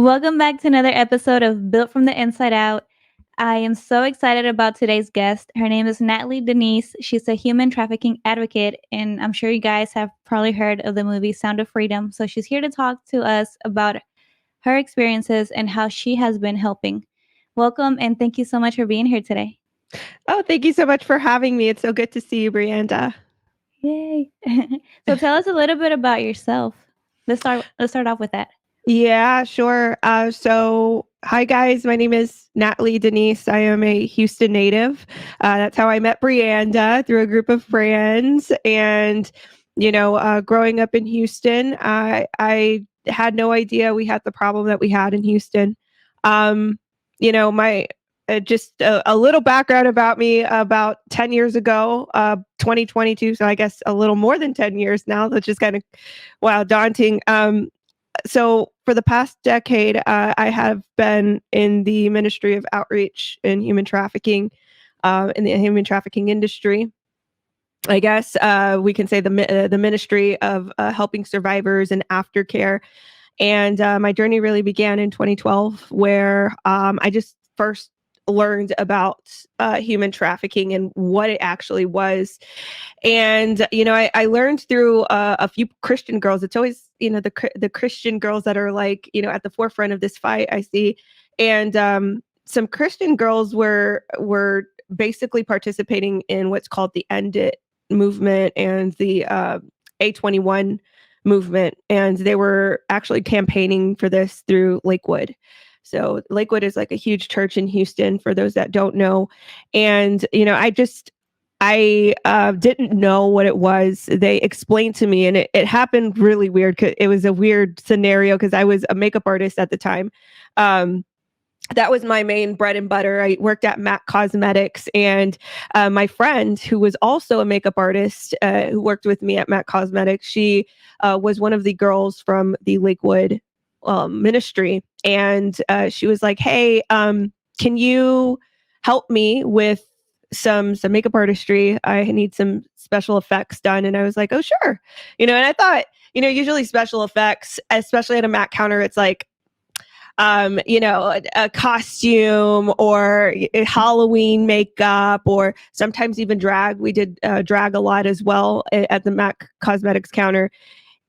Welcome back to another episode of Built from the Inside Out. I am so excited about today's guest. Her name is Natalie Denise. She's a human trafficking advocate, and I'm sure you guys have probably heard of the movie Sound of Freedom. So she's here to talk to us about her experiences and how she has been helping. Welcome, and thank you so much for being here today. Oh, thank you so much for having me. It's so good to see you, Brianda. Yay! So tell us a little bit about yourself. Let's start off with that. Yeah, sure. Hi guys. My name is Natalie Denise. I am a Houston native. That's how I met Brianda, through a group of friends. And growing up in Houston, I had no idea we had the problem that we had in Houston. My just a little background about me. About 10 years ago, 2022. So I guess a little more than 10 years now. That's just kind of daunting. So for the past decade, I have been in the Ministry of Outreach and Human Trafficking, in the human trafficking industry. I guess we can say the Ministry of Helping Survivors and Aftercare. And my journey really began in 2012, where I just first learned about human trafficking and what it actually was. And I learned through a few Christian girls. It's always the Christian girls that are like at the forefront of this fight, I see. And some Christian girls were basically participating in what's called the End It movement and the A21 movement, and they were actually campaigning for this through Lakewood. So Lakewood is like a huge church in Houston, for those that don't know. And I didn't know what it was. They explained to me, and it happened really weird. Cause it was a weird scenario because I was a makeup artist at the time. That was my main bread and butter. I worked at MAC Cosmetics, and my friend, who was also a makeup artist, who worked with me at MAC Cosmetics, she was one of the girls from the Lakewood ministry. And she was like, hey, can you help me with some makeup artistry? I need some special effects done. And I was like, oh, sure. And I thought, usually special effects, especially at a MAC counter, it's like, a costume or Halloween makeup, or sometimes even drag. We did drag a lot as well at the MAC Cosmetics counter.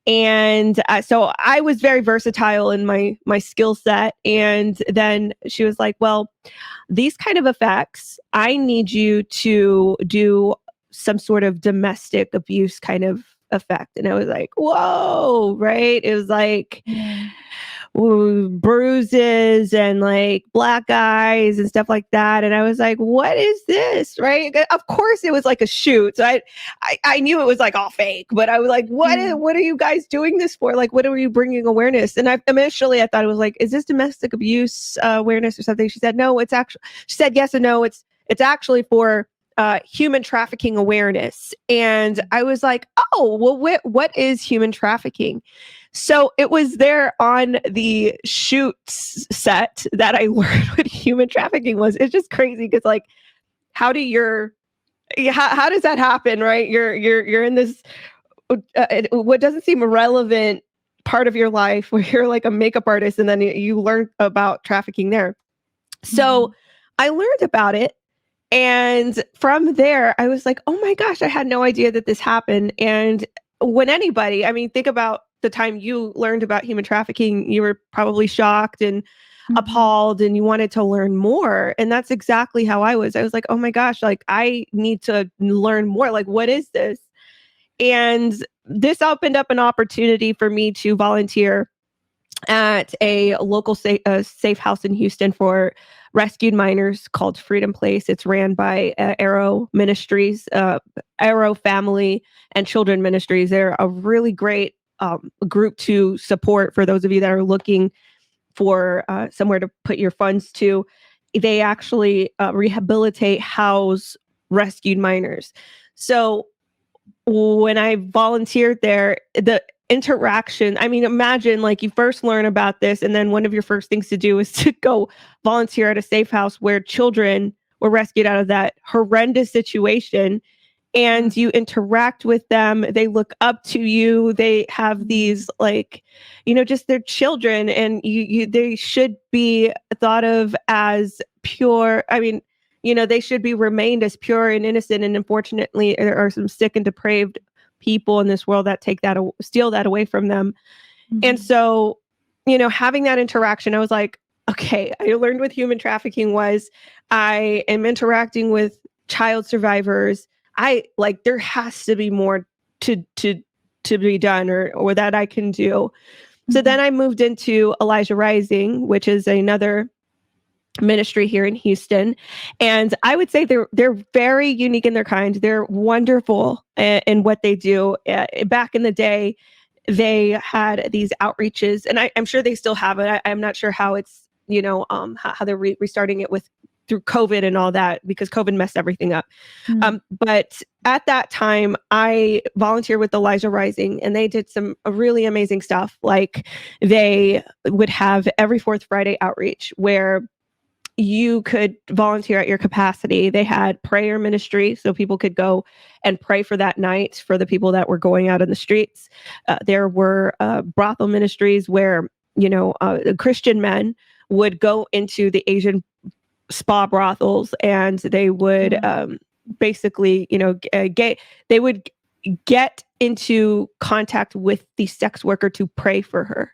And so I was very versatile in my skill set. And then she was like, well, these kind of effects, I need you to do some sort of domestic abuse kind of effect. And I was like, whoa, right? It was like bruises and like black eyes and stuff like that. And I was like, what is this? Right. Of course it was like a shoot. So I knew it was like all fake, but I was like, what are you guys doing this for? Like, what are you bringing awareness? And initially I thought it was like, is this domestic abuse awareness or something? She said, no, she said yes and no. It's actually for human trafficking awareness. And I was like, oh, well, what is human trafficking? So it was there on the shoot set that I learned what human trafficking was. It's just crazy because, like, how does that happen, right? You're in this what doesn't seem a relevant part of your life, where you're like a makeup artist, and then you learn about trafficking there. So I learned about it. And from there, I was like, oh my gosh, I had no idea that this happened. And when think about the time you learned about human trafficking, you were probably shocked and appalled, and you wanted to learn more. And that's exactly how I was. I was like, oh my gosh, like I need to learn more. Like, what is this? And this opened up an opportunity for me to volunteer at a local safe house in Houston for rescued minors called Freedom Place. It's ran by Arrow Ministries, Arrow Family and Children Ministries. They're a really great group to support for those of you that are looking for somewhere to put your funds to. They actually rehabilitate, house rescued minors. So when I volunteered there, the interaction, imagine like you first learn about this, and then one of your first things to do is to go volunteer at a safe house where children were rescued out of that horrendous situation. and you interact with them. They look up to you. They have these like, just their children, and they should be thought of as pure. I mean, they should be remained as pure and innocent. And unfortunately, there are some sick and depraved people in this world that steal that away from them. And so, having that interaction, I was like, okay, I learned what human trafficking was. I am interacting with child survivors. There has to be more to be done or that I can do. So then I moved into Elijah Rising, which is another ministry here in Houston. And I would say they're very unique in their kind. They're wonderful in what they do. Back in the day, they had these outreaches, and I'm sure they still have it. I'm not sure how it's, how they're restarting it through COVID and all that, because COVID messed everything up. But at that time, I volunteered with Elijah Rising, and they did some really amazing stuff. Like, they would have every fourth Friday outreach where you could volunteer at your capacity. They had prayer ministry, so people could go and pray for that night for the people that were going out in the streets. There were brothel ministries where, Christian men would go into the Asian spa brothels, and they would basically, they would get into contact with the sex worker to pray for her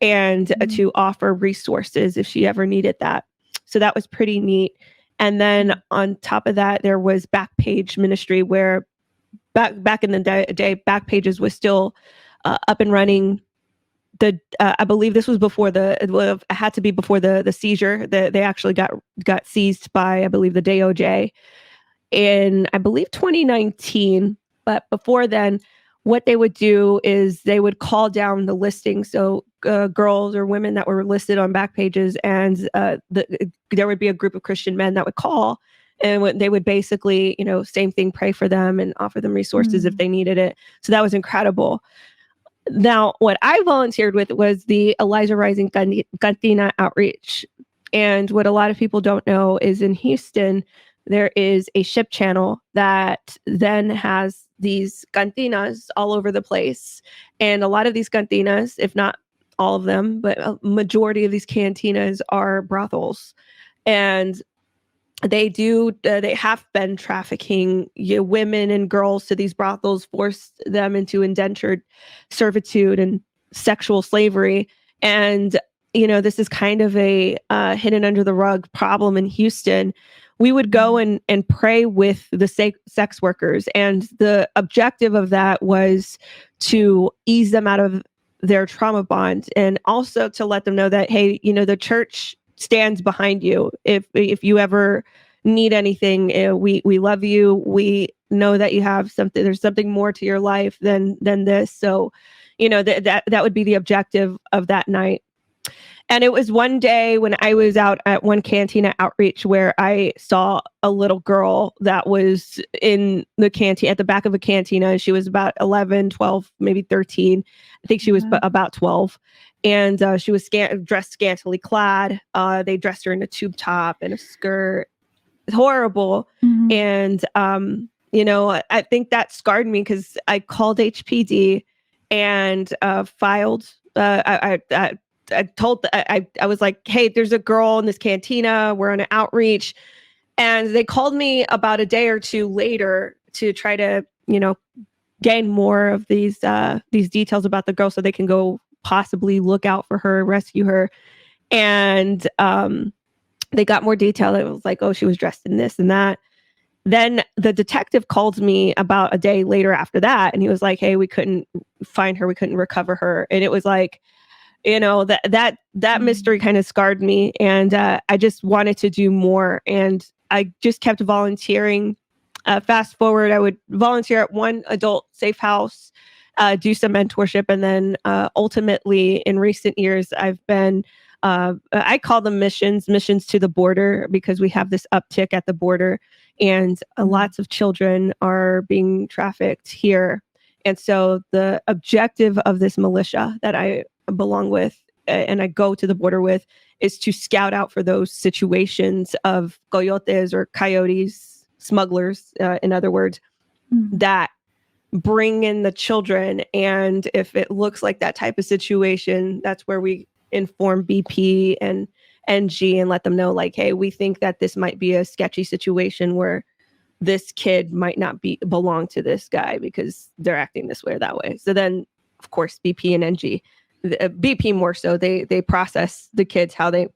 and to offer resources if she ever needed that. So that was pretty neat. And then on top of that, there was Backpage ministry, where back in the day, Backpages was still up and running. I believe this was before it had to be before the seizure. They actually got seized by, I believe, the DOJ in, I believe, 2019. But before then, what they would do is they would call down the listing. So girls or women that were listed on Backpages, and there would be a group of Christian men that would call, and they would basically, same thing, pray for them and offer them resources if they needed it. So that was incredible. Now, what I volunteered with was the Elijah Rising Cantina outreach. And what a lot of people don't know is in Houston, there is a ship channel that then has these cantinas all over the place. And a lot of these cantinas, if not all of them, but a majority of these cantinas are brothels. And they have been trafficking women and girls to these brothels, forced them into indentured servitude and sexual slavery. And, this is kind of a hidden under the rug problem in Houston. We would go and pray with the sex workers. And the objective of that was to ease them out of their trauma bond, and also to let them know that, hey, the church stands behind you. If you ever need anything, we love you. We know that you have something. There's something more to your life than this. So, that would be the objective of that night. And it was one day when I was out at one cantina outreach where I saw a little girl that was in the canteen, at the back of a cantina. She was about 11, 12, maybe 13. I think she was about 12. And she was dressed scantily clad. They dressed her in a tube top and a skirt. Horrible. And, I think that scarred me, because I called HPD and filed. I was like, hey, there's a girl in this cantina. We're on an outreach. And they called me about a day or two later to try to, gain more of these details about the girl so they can go possibly look out for her, rescue her. And they got more detail. It was like, oh, she was dressed in this and that. Then the detective called me about a day later after that. And he was like, hey, we couldn't find her. We couldn't recover her. And it was like, that mystery kind of scarred me, and I just wanted to do more, and I just kept volunteering. Fast forward, I would volunteer at one adult safe house, do some mentorship, and then ultimately, in recent years, I've been I call them missions to the border, because we have this uptick at the border, and lots of children are being trafficked here. And so the objective of this militia that I belong with and I go to the border with is to scout out for those situations of coyotes or coyotes, smugglers, in other words, that bring in the children. And if it looks like that type of situation, that's where we inform BP and NG and let them know, like, hey, we think that this might be a sketchy situation where this kid might not belong to this guy because they're acting this way or that way. So then, of course, BP and NG, BP more so, they process the kids how they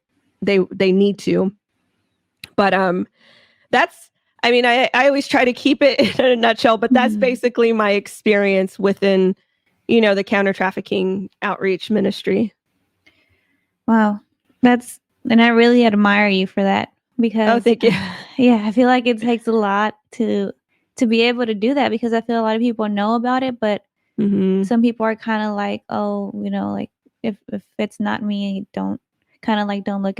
need to. But that's, I mean, I always try to keep it in a nutshell, but that's basically my experience within, the counter trafficking outreach ministry. Wow. And I really admire you for that, because thank you. Yeah, I feel like it takes a lot to be able to do that, because I feel a lot of people know about it, but some people are kind of like, oh, like if it's not me, don't even look,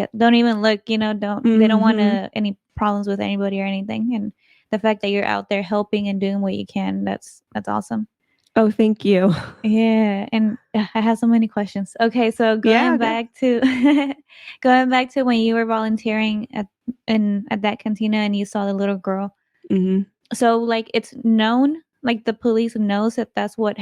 they don't want any problems with anybody or anything. And the fact that you're out there helping and doing what you can, that's awesome. Oh, thank you. Yeah, and I have so many questions. Okay, so going back to when you were volunteering at that cantina and you saw the little girl. So like it's known, like the police knows that that's what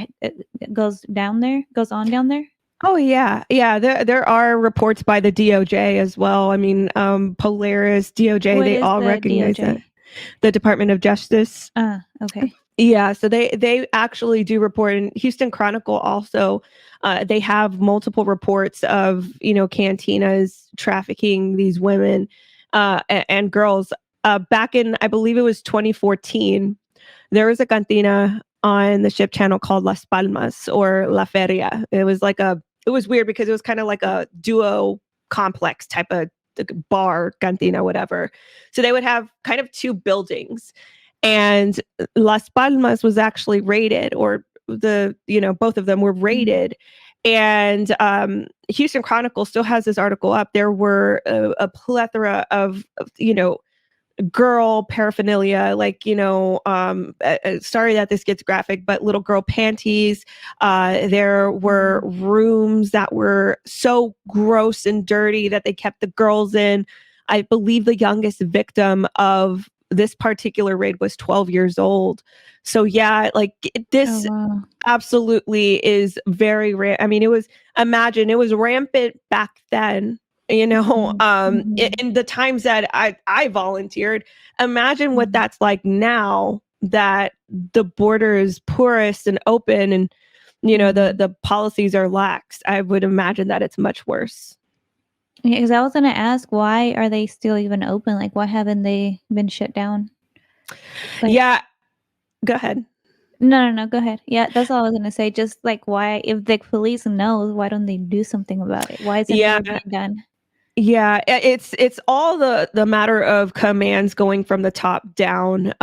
goes on down there. Oh yeah. There are reports by the DOJ as well. I mean, Polaris, DOJ, What they is all the recognize DOJ? it. The Department of Justice. Okay. Yeah, so they actually do report. In Houston Chronicle also, they have multiple reports of cantinas trafficking these women and girls. Back in, I believe it was 2014, there was a cantina on the ship channel called Las Palmas or La Feria. It was weird because it was kind of like a duo complex type of bar, cantina, whatever. So they would have kind of two buildings. And Las Palmas was actually raided, or both of them were raided. And Houston Chronicle still has this article up. There were a plethora of girl paraphernalia, like sorry that this gets graphic, but little girl panties. There were rooms that were so gross and dirty that they kept the girls in. I believe the youngest victim of this particular raid was 12 years old. So yeah, like this absolutely is very rare. I mean, it was rampant back then, in the times that I volunteered. Imagine what that's like now that the border is porous and open, and the policies are lax. I would imagine that it's much worse. Yeah, because I was gonna ask, why are they still even open? Like, why haven't they been shut down? Yeah, go ahead. No, go ahead. Yeah, that's all I was gonna say. Just like, why, if the police knows, why don't they do something about it? Why is it never being done? Yeah, it's all the matter of commands going from the top down.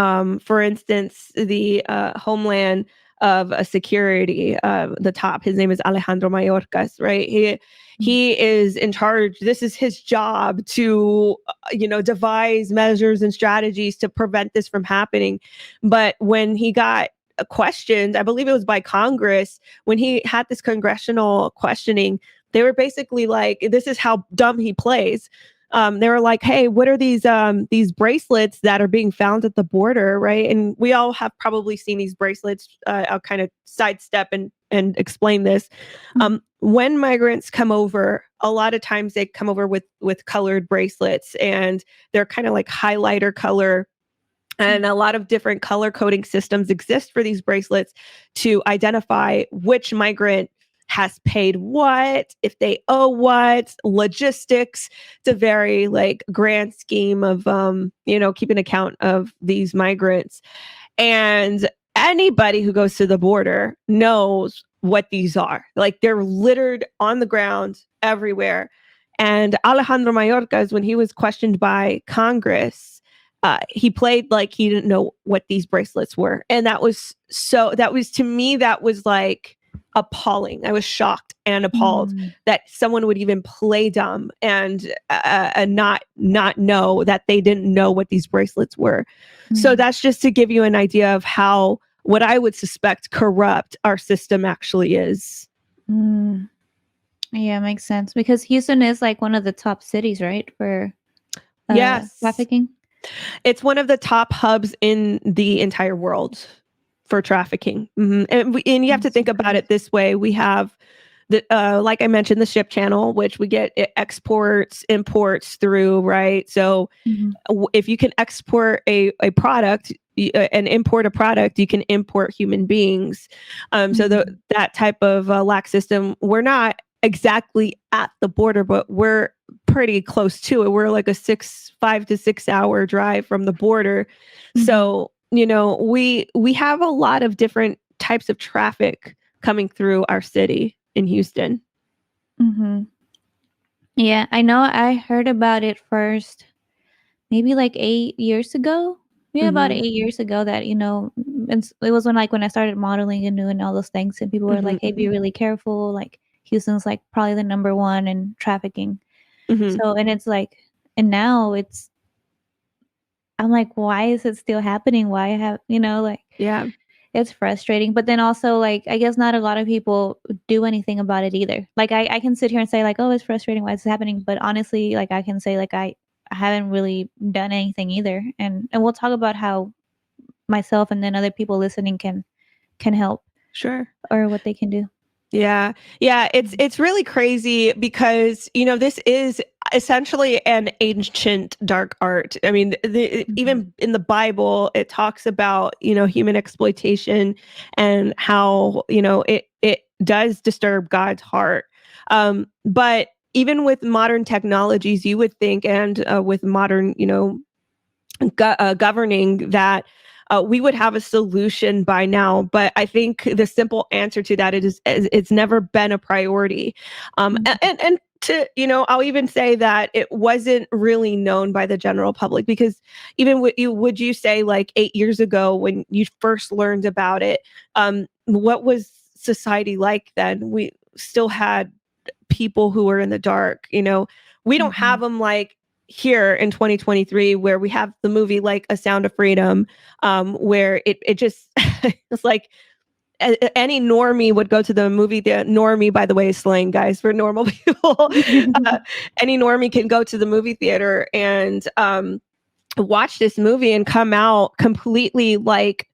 For instance, the Homeland of Security, the top, his name is Alejandro Mayorkas, right? He is in charge. This is his job to, devise measures and strategies to prevent this from happening. But when he got questioned, I believe it was by Congress, when he had this congressional questioning, they were basically like, this is how dumb he plays. They were like, hey, what are these bracelets that are being found at the border, right? And we all have probably seen these bracelets. I'll kind of sidestep and explain this. When migrants come over, a lot of times they come over with colored bracelets, and they're kind of like highlighter color. And a lot of different color coding systems exist for these bracelets to identify which migrant has paid what, if they owe what, logistics. It's a very like grand scheme of keeping account of these migrants. And anybody who goes to the border knows what these are. Like, they're littered on the ground everywhere. And Alejandro Mayorkas, when he was questioned by Congress, he played like he didn't know what these bracelets were. And that was to me, that was like appalling. I was shocked and appalled that someone would even play dumb and not know that they didn't know what these bracelets were. So that's just to give you an idea of how, what I would suspect, corrupt our system actually is. Yeah, makes sense, because Houston is like one of the top cities, right, for yes, trafficking. It's one of the top hubs in the entire world. for trafficking. And you have to That's so think about crazy. it this way. We have the like I mentioned, the ship channel, which we get exports, imports through, right? So Mhm. if you can export a product and import a product, you can import human beings. Mhm. That type of lax system, we're not exactly at the border, but we're pretty close to it. We're like a 5 to 6 hour drive from the border. Mhm. So, we have a lot of different types of traffic coming through our city in Houston. Mhm. Yeah, I know I heard about it first maybe like 8 years ago. Yeah, about Hmm. 8 years ago that, it was when, like, when I started modeling and doing all those things, and people were Hmm. like, "Hey, be really careful, like, Houston's, like, probably the number 1 in trafficking." Hmm. So and it's like and now it's I'm like, "Why is it still happening? Why have" like, Yeah, it's frustrating, but then also, like, I guess not a lot of people do anything about it either. Like, I can sit here and say, like, "Oh, it's frustrating, why is this happening?" But honestly, like, I can say, like, I haven't really done anything either, and we'll talk about how myself and then other people listening can help sure. or what they can do. Yeah. Yeah, it's Mhm. it's really crazy because, this is essentially an ancient dark art. I mean, Mhm. even in the Bible, it talks about, human exploitation and how, it does disturb God's heart. But even with modern technologies, you would think, and with modern, governing, that we would have a solution by now. But I think the simple answer to that is it's never been a priority. Mhm. And to, I'll even say that it wasn't really known by the general public, because even would you say, like, 8 years ago when you first learned about it, what was society like then? We still had people who were in the dark. We don't have Mhm. them like here in 2023, where we have the movie like A Sound of Freedom, where it just it's like any normie would go to the movie. The normie, by the way, is slang, guys, for normal people. uh, any normie can go to the movie theater and watch this movie and come out completely, like,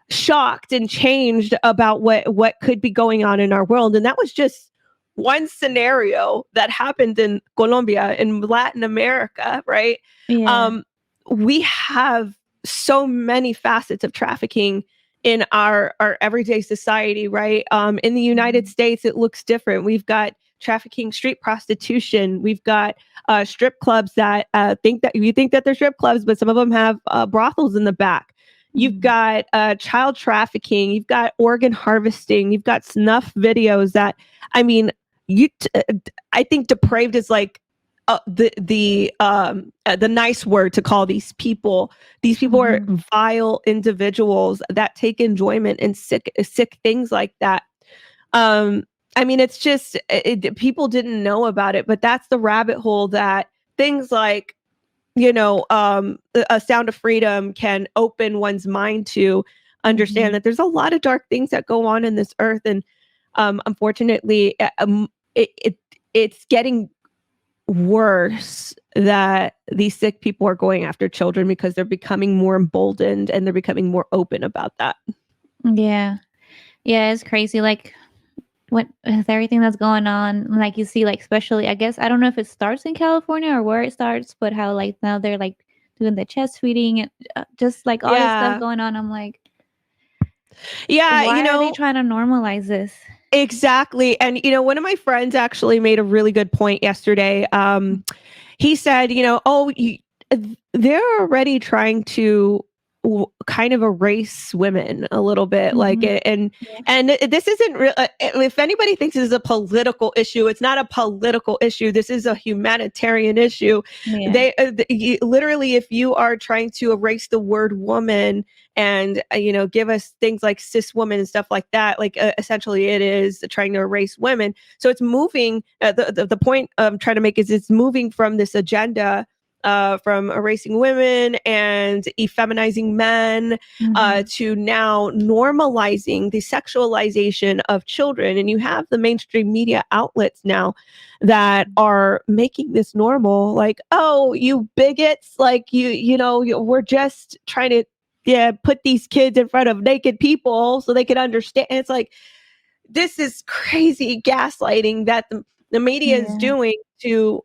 shocked and changed about what could be going on in our world. And that was just one scenario that happened in Colombia, in Latin America, right? Yeah. um we have so many facets of trafficking in our everyday society, right? In the United Mhm. States, it looks different. We've got trafficking, street prostitution. We've got strip clubs that think that they're strip clubs, but some of them have brothels in the back. You've Mhm. got child trafficking. You've got organ harvesting. You've got snuff videos that, I mean, I think depraved is like the nice word to call these people. These people are Mhm. vile individuals that take enjoyment in sick things like that. Um, I mean, it's just people didn't know about it, but that's the rabbit hole that things like, A Sound of Freedom can open one's mind to understand Mhm. that there's a lot of dark things that go on in this earth. And unfortunately, it's getting worse that these sick people are going after children, because they're becoming more emboldened and they're becoming more open about that. Yeah. Yeah, it's crazy, like, with everything that's going on, like, you see, like, especially I guess I don't know if it starts in California or where it starts, but how, like, now they're, like, doing the chest feeding and, just, like, all this stuff Yeah. going on, I'm like, Yeah, "Why are they trying to normalize this?" exactly. And one of my friends actually made a really good point yesterday. He said, they're already trying to kind of erase women a little bit, like, Mhm. and Yeah. this isn't real. If anybody thinks this is a political issue, it's not a political issue. This is a humanitarian issue. Yeah. Literally, if you are trying to erase the word woman and give us things like cis woman and stuff like that, like, essentially it is trying to erase women. So it's moving, the point I'm trying to make is it's moving from this agenda, from erasing women and effeminizing men, Mhm. to now normalizing the sexualization of children. And you have the mainstream media outlets now that are making this normal, like, oh, you bigots, like, we're just trying to put these kids in front of naked people so they could understand. It's like, this is crazy gaslighting that the media is Yeah. doing to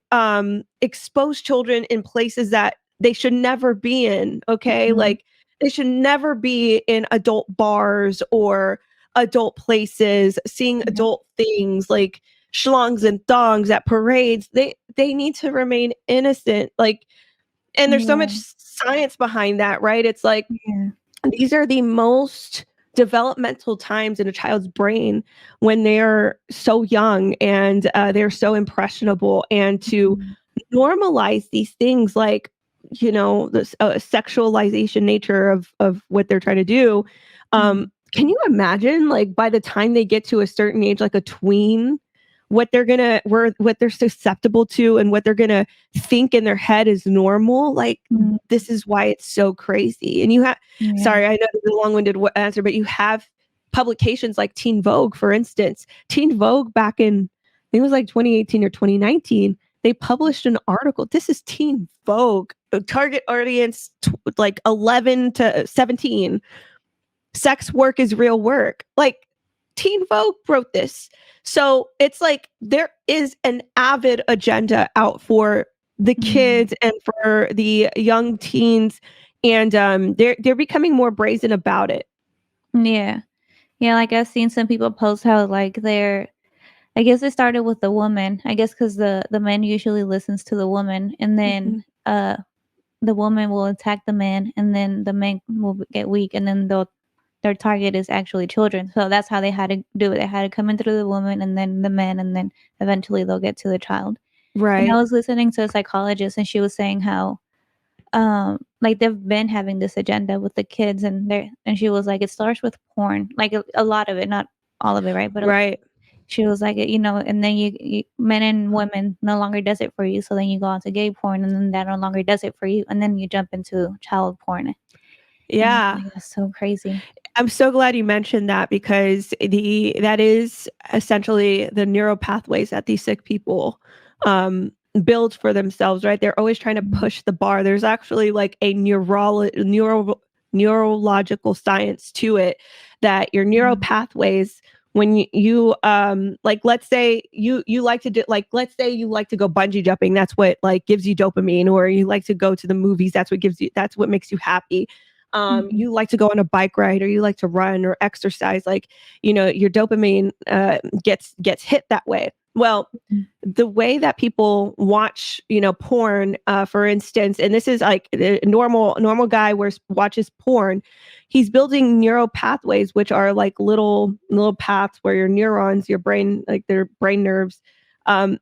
expose children in places that they should never be in. Okay. Mhm. Like, they should never be in adult bars or adult places, seeing Yeah. adult things like schlongs and thongs at parades. They need to remain innocent. Like, and there's so much Yeah. science behind that, right? It's like, Yeah. these are the most developmental times in a child's brain when they're so young and they're so impressionable. And to Mhm. normalize these things, like, the sexualization nature of what they're trying to do. Mhm. Can you imagine, like, by the time they get to a certain age, like a tween, what they're susceptible to and what they're gonna think in their head is normal? Like, Mhm. this is why it's so crazy. And you have, Yeah. sorry, I know this is a long-winded answer, but you have publications like Teen Vogue, for instance. Teen Vogue back in, I think it was like 2018 or 2019, they published an article. This is Teen Vogue, target audience like 11 to 17. Sex work is real work. Like, Teen Vogue wrote this. So it's like there is an avid agenda out for the Mhm. kids and for the young teens, and they're becoming more brazen about it. Yeah. Yeah, like, I've seen some people post how, like, they're I guess it started with the woman, I guess, 'cause the man usually listens to the woman, and then, Mhm. the woman will attack the man, and then the man will get weak, and then their target is actually children, so that's how they had to do it. They had to come in through the woman and then the man, and then eventually they'll get to the child. And I Right. was listening to a psychologist, and she was saying how, like, they've been having this agenda with the kids, and she was like, "It starts with porn," like, a lot of it, not all of it, right? But Right. she was like, and then you men and women no longer does it for you, so then you go on to gay porn, and then that no longer does it for you, and then you jump into child porn, and I was Yeah. like, "That's so crazy." I'm so glad you mentioned that, because that is essentially the neural pathways that these sick people build for themselves, right? They're always trying to Mhm. push the bar. There's actually like a neurological science to it, that your neural Mhm. pathways, when you like, let's say you like to do, like, let's say you like to go bungee jumping, that's what, like, gives you dopamine, or you like to go to the movies, that's what makes you happy. Mhm. You like to go on a bike ride, or you like to run or exercise, like, your dopamine gets hit that way. Well, Mhm. the way that people watch, porn, for instance, and this is like a normal guy watches porn, he's building neural pathways, which are like little paths where your neurons, your brain, like their brain nerves,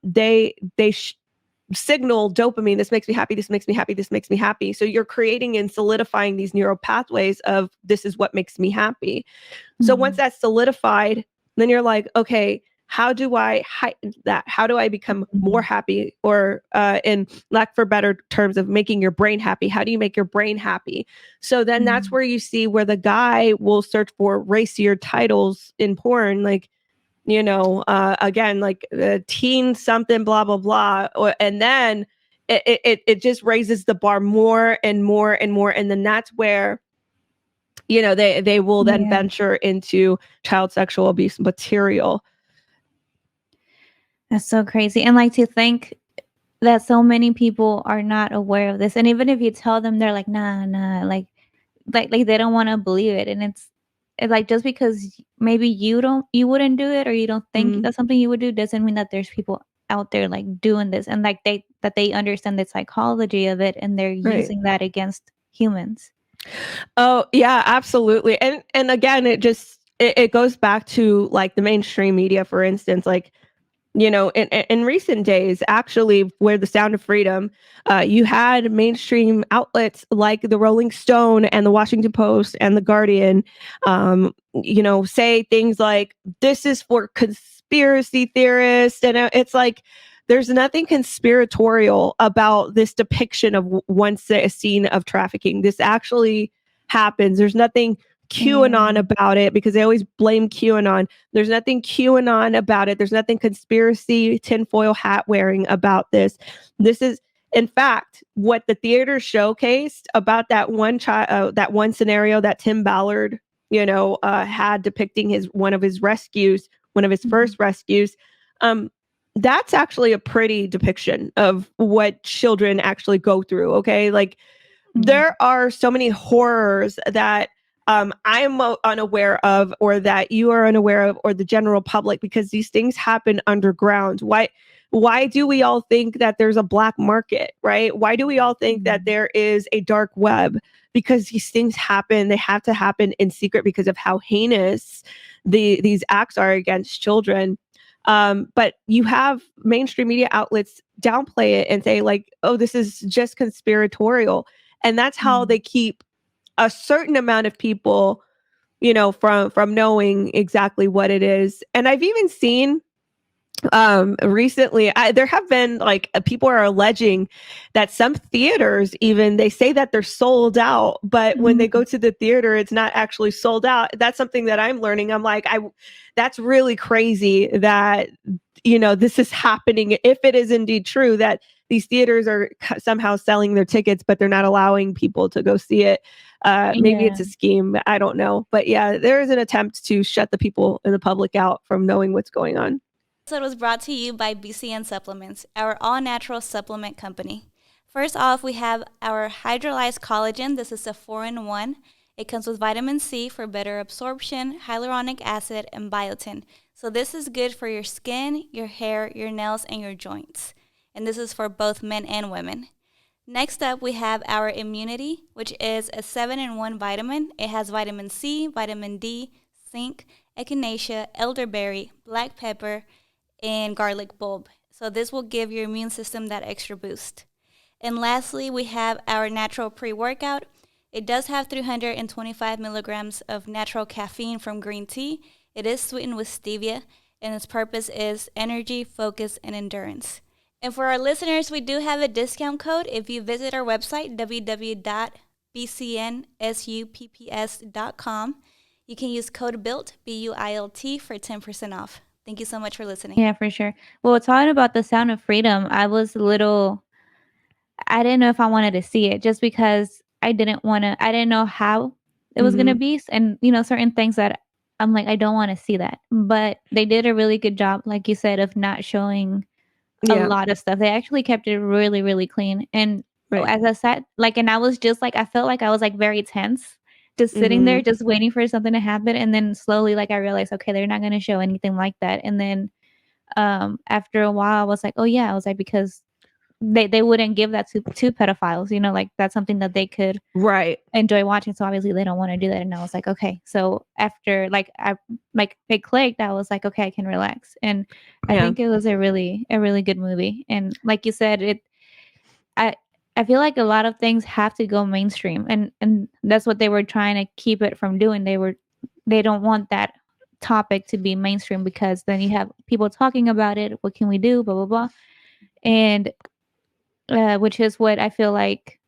they signal dopamine. This makes me happy. This makes me happy. This makes me happy. So you're creating and solidifying these neural pathways of, this is what makes me happy. So once Mhm. that's solidified, then you're like, okay, how do I heighten that? How do I become more Mhm. happy? Or, in lack for better terms of making your brain happy, how do you make your brain happy? So then that's Mhm. where you see where the guy will search for racier titles in porn, like, again, like, teen something, blah, blah, blah. And then it just raises the bar more and more and more. And then that's where, they will then Yeah, venture into child sexual abuse material. that's so crazy, and, like, to think that so many people are not aware of this, and even if you tell them, they're like, "Nah, nah," like, they don't wanna believe it, and it's like, just because maybe you wouldn't do it, or you don't think Mm, that's something you would do, doesn't mean that there's people out there, like, doing this, and, like, they understand the psychology of it, and they're right. using that against humans. Oh, yeah, absolutely. And again, it goes back to, like, the mainstream media, for instance, like, in recent days, actually, where the Sound of Freedom, you had mainstream outlets like the Rolling Stone and the Washington Post and the Guardian, say things like, "This is for conspiracy theorists," and it's like, there's nothing conspiratorial about this depiction of a scene of trafficking. This actually happens. There's nothing QAnon Yeah. about it, because they always blame QAnon. There's nothing QAnon about it. There's nothing conspiracy tinfoil hat wearing about this. This is In fact, what the theater showcased about that one child, that one scenario that Tim Ballard, had depicting one of his rescues, one of his Mhm. first rescues, that's actually a pretty depiction of what children actually go through. Okay, like Yeah. there are so many horrors that I'm unaware of, or that you are unaware of, or the general public, because these things happen underground. Why do we all think that there's a black market, right? Why do we all think that Mhm. there is a dark web? Because these things happen. They have to happen in secret because of how heinous these acts are against children. But you have mainstream media outlets downplay it and say, like, oh, this is just conspiratorial. And that's how Mhm. they keep a certain amount of people, from knowing exactly what it is. And I've even seen recently, there have been like people are alleging that some theaters, even they say that they're sold out, but when they go Mhm. to the theater it's not actually sold out. That's something that I'm learning. I'm like, I that's really crazy that this is happening, if it is indeed true that these theaters are somehow selling their tickets but they're not allowing people to go see it. Maybe Yeah. it's a scheme, I don't know, but yeah, there is an attempt to shut the people in the public out from knowing what's going on. Episode was brought to you by BCN Supplements, our all natural supplement company. First off, we have our hydrolyzed collagen. This is a 4-in-1. It comes with vitamin C for better absorption, hyaluronic acid, and biotin. So, this is good for your skin, your hair, your nails, and your joints. And this is for both men and women. Next up, we have our immunity, which is a 7-in-1 vitamin. It has vitamin C, vitamin D, zinc, echinacea, elderberry, black pepper, and garlic bulb. So this will give your immune system that extra boost. And lastly, we have our natural pre-workout. It does have 325 milligrams of natural caffeine from green tea. It is sweetened with stevia, and its purpose is energy, focus, and endurance. And for our listeners, we do have a discount code. If you visit our website, www.bcnsupps.com, you can use code BUILT, BUILT, for 10% off. Thank you so much for listening. Yeah, for sure. Well, talking about the Sound of Freedom, I didn't know if I wanted to see it just because I didn't know how it was gonna Hmm. be, and, certain things that I'm like, I don't wanna see that. But they did a really good job, like you said, of not showing a Yeah. lot of stuff. They actually kept it really, really clean. And Right. as I sat, like, and I was just like, I felt like I was like very tense, just sitting there, Hmm. just waiting for something to happen. And then slowly, like, I realized, okay, they're not going to show anything like that. And then after a while, I was like, oh yeah, I was like, because they wouldn't give that to pedophiles, like that's something that they could Right. enjoy watching. So obviously they don't want to do that. And I was like, okay. So after like it clicked, I was like, okay, I can relax. And I Yeah. think it was a really good movie. And like you said, I I feel like a lot of things have to go mainstream, and that's what they were trying to keep it from doing. They don't want that topic to be mainstream because then you have people talking about it. What can we do? Blah blah blah. And which is what I feel like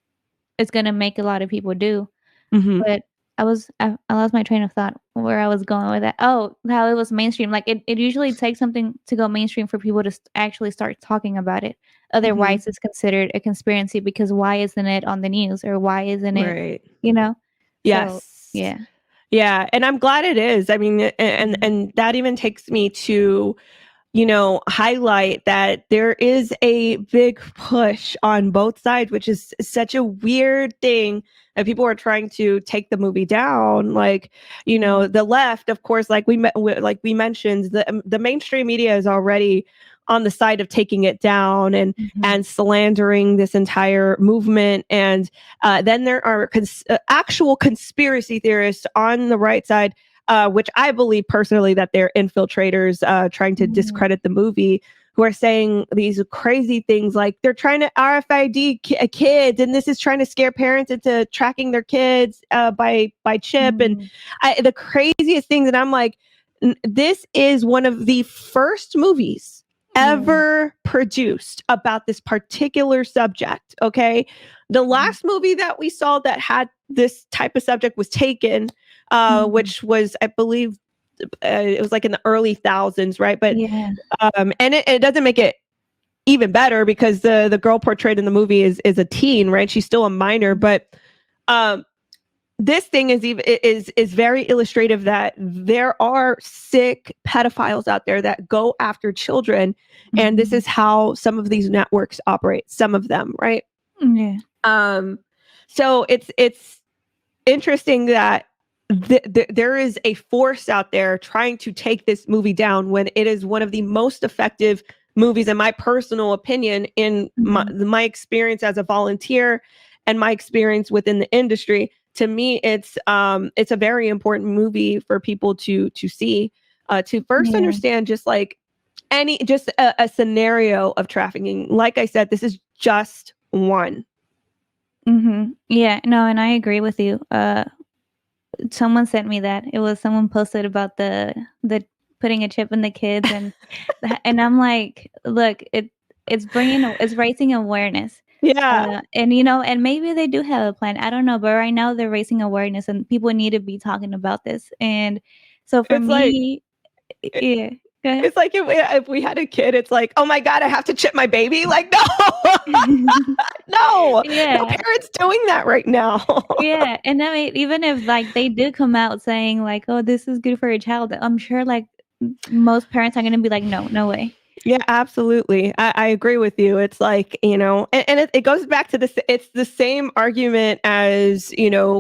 is going to make a lot of people do. Hmm. But I lost my train of thought where I was going with that. Oh, how it was mainstream. Like it usually takes something to go mainstream for people to actually start talking about it. Hmm. Otherwise, it's considered a conspiracy because why isn't it on the news or why isn't it, Right. you know? So Yes. yeah. Yeah, and I'm glad it is. I mean, and Mhm. and that even takes me to highlight that there is a big push on both sides, which is such a weird thing that people are trying to take the movie down. Like, Yeah. the left, of course, like we mentioned, the mainstream media is already on the side of taking it down Mhm. and slandering this entire movement. And then there are actual conspiracy theorists on the right side, which I believe personally that they're infiltrators trying to Mhm. discredit the movie, who are saying these crazy things like they're trying to RFID kids, and this is trying to scare parents into tracking their kids by chip, and Mhm. the craziest things. And I'm like, this is one of the first movies Yeah. ever produced about this particular subject. Okay, the Mhm. last movie that we saw that had this type of subject was Taken, Mhm. which was, I believe, it was like in the early thousands, right? But Yeah. and it doesn't make it even better because the girl portrayed in the movie is a teen, right? She's still a minor, but this thing is very illustrative that there are sick pedophiles out there that go after children, and this is how some of these networks operate. Some of them, right? Yeah. So it's interesting that there is a force out there trying to take this movie down when it is one of the most effective movies, in my personal opinion, in my experience as a volunteer and my experience within the industry. To me, it's a very important movie for people to see, to first understand just like a scenario of trafficking. Like I said, this is just one. Yeah, no, and I agree with you. Someone sent me that. It was someone posted about the putting a chip in the kids, and I'm like, look, it's raising awareness. Yeah. And and maybe they do have a plan. I don't know, but right now they're raising awareness, and people need to be talking about this. And so for It's like me, yeah, go ahead. it's like if we had a kid, it's like, oh my God, I have to chip my baby. Like, no, no Yeah. parents doing that right now. Yeah, and I mean, even if like they did come out saying like, "Oh, this is good for your child," I'm sure like most parents are gonna be like, "No, no way." Yeah, absolutely. I agree with you. It's like, and it goes back to this. It's the same argument as,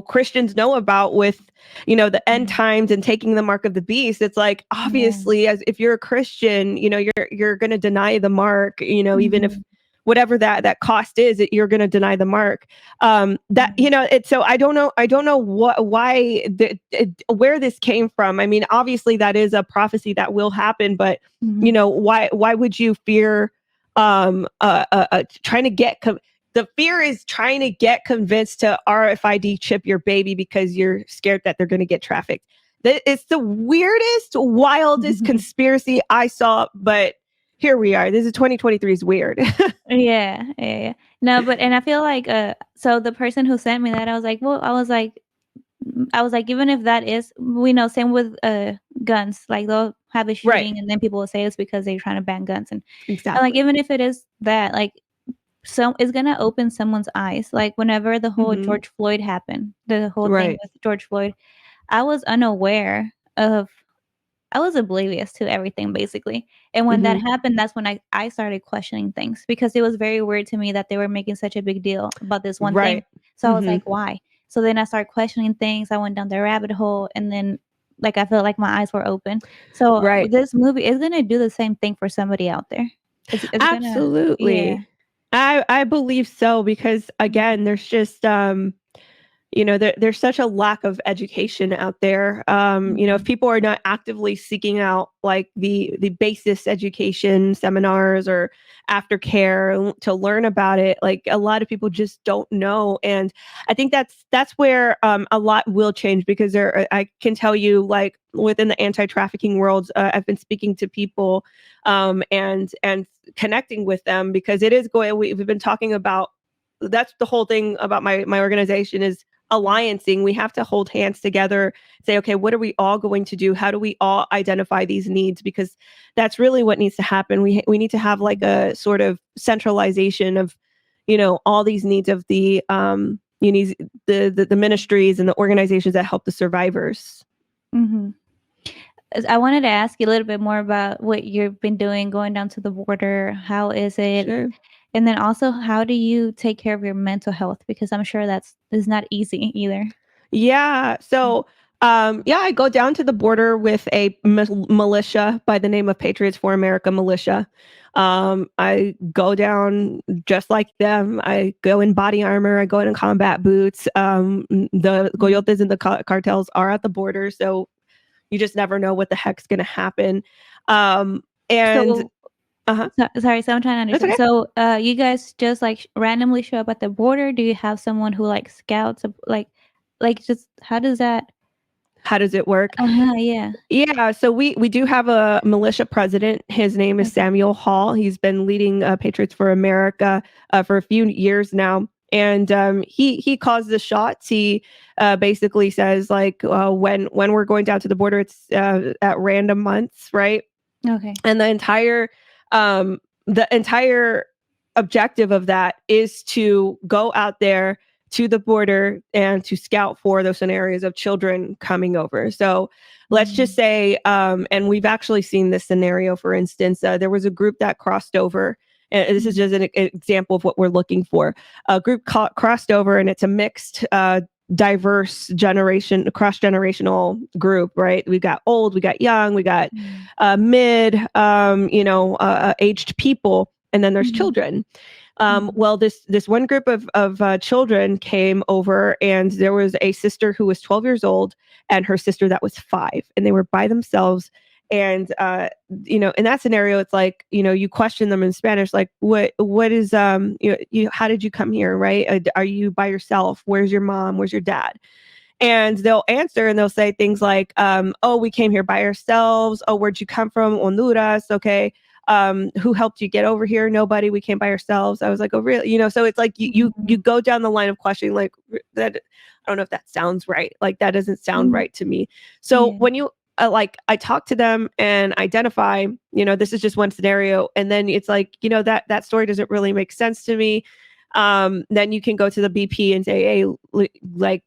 Christians know about with, the end times and taking the mark of the beast. It's like, obviously, as if you're a Christian, you're going to deny the mark, even if whatever that cost is, you're going to deny the mark. So I don't know why where this came from. I mean, obviously that is a prophecy that will happen, but why would you fear trying to get the fear is trying to get convinced to RFID chip your baby because you're scared that they're going to get trafficked. It's the weirdest, wildest conspiracy I saw, but here we are. This is 2023 is weird. Yeah. No, but and I feel like so the person who sent me that, I was like, well, I was like, even if that is, we know, same with guns, like they'll have a Right. shooting and then people will say it's because they're trying to ban guns, and Exactly. like even if it is that, like, so it's gonna open someone's eyes. Like whenever the whole George Floyd happened, the whole thing with George Floyd, I was unaware of, I was oblivious to everything basically. And when that happened, that's when I started questioning things, because it was very weird to me that they were making such a big deal about this one thing. Right. So I was like, why? So then I started questioning things. I went down the rabbit hole, and then like I felt like my eyes were open. So Right. this movie is gonna do the same thing for somebody out there. It's gonna, yeah. Absolutely. I believe so, because again, there's just there's such a lack of education out there. If people are not actively seeking out like the basis education seminars or aftercare to learn about it, like a lot of people just don't know. And I think that's where a lot will change, because I can tell you, like within the anti-trafficking world, I've been speaking to people and connecting with them, because it is going. We've been talking about, that's the whole thing about my organization is alliancing. We have to hold hands together, say, okay, what are we all going to do? How do we all identify these needs? Because that's really what needs to happen. We need to have like a sort of centralization of, all these needs of the the ministries and the organizations that help the survivors. I wanted to ask you a little bit more about what you've been doing going down to the border. How is it? Sure. And then also, how do you take care of your mental health? Because I'm sure is not easy either. Yeah. So, I go down to the border with a militia by the name of Patriots for America militia. I go down just like them. I go in body armor. I go in combat boots. The coyotes and the cartels are at the border, so you just never know what the heck's going to happen. And So, sorry, so I'm trying to That's understand. okay. So, you guys just like randomly show up at the border? Do you have someone who like scouts, like just how does it work? Yeah. Yeah, so we do have a militia president. His name is Okay. Samuel Hall. He's been leading Patriots for America for a few years now, and he calls the shots. He basically says like when we're going down to the border, it's at random months, right? Okay. And the entire the entire objective of that is to go out there to the border and to scout for those scenarios of children coming over. So let's just say, and we've actually seen this scenario, for instance, there was a group that crossed over. And this is just an example of what we're looking for. A group crossed over, and it's a mixed, diverse cross-generational group, right? We got old, we got young, we got mid, aged people, and then there's children. Well, this one group of children came over, and there was a sister who was 12 years old and her sister that was 5, and they were by themselves. And in that scenario, it's like, you question them in Spanish, like, what is how did you come here, right? Are you by yourself? Where's your mom? Where's your dad? And they'll answer and they'll say things like, oh, we came here by ourselves. Oh, where'd you come from? Honduras. Okay. Who helped you get over here? Nobody. We came by ourselves. I was like, oh, really? So it's like you go down the line of questioning, like, that. I don't know if that sounds right. Like, that doesn't sound right to me. So when you I talk to them and identify, this is just one scenario, and then it's like, that story doesn't really make sense to me. Then you can go to the BP and say, hey, like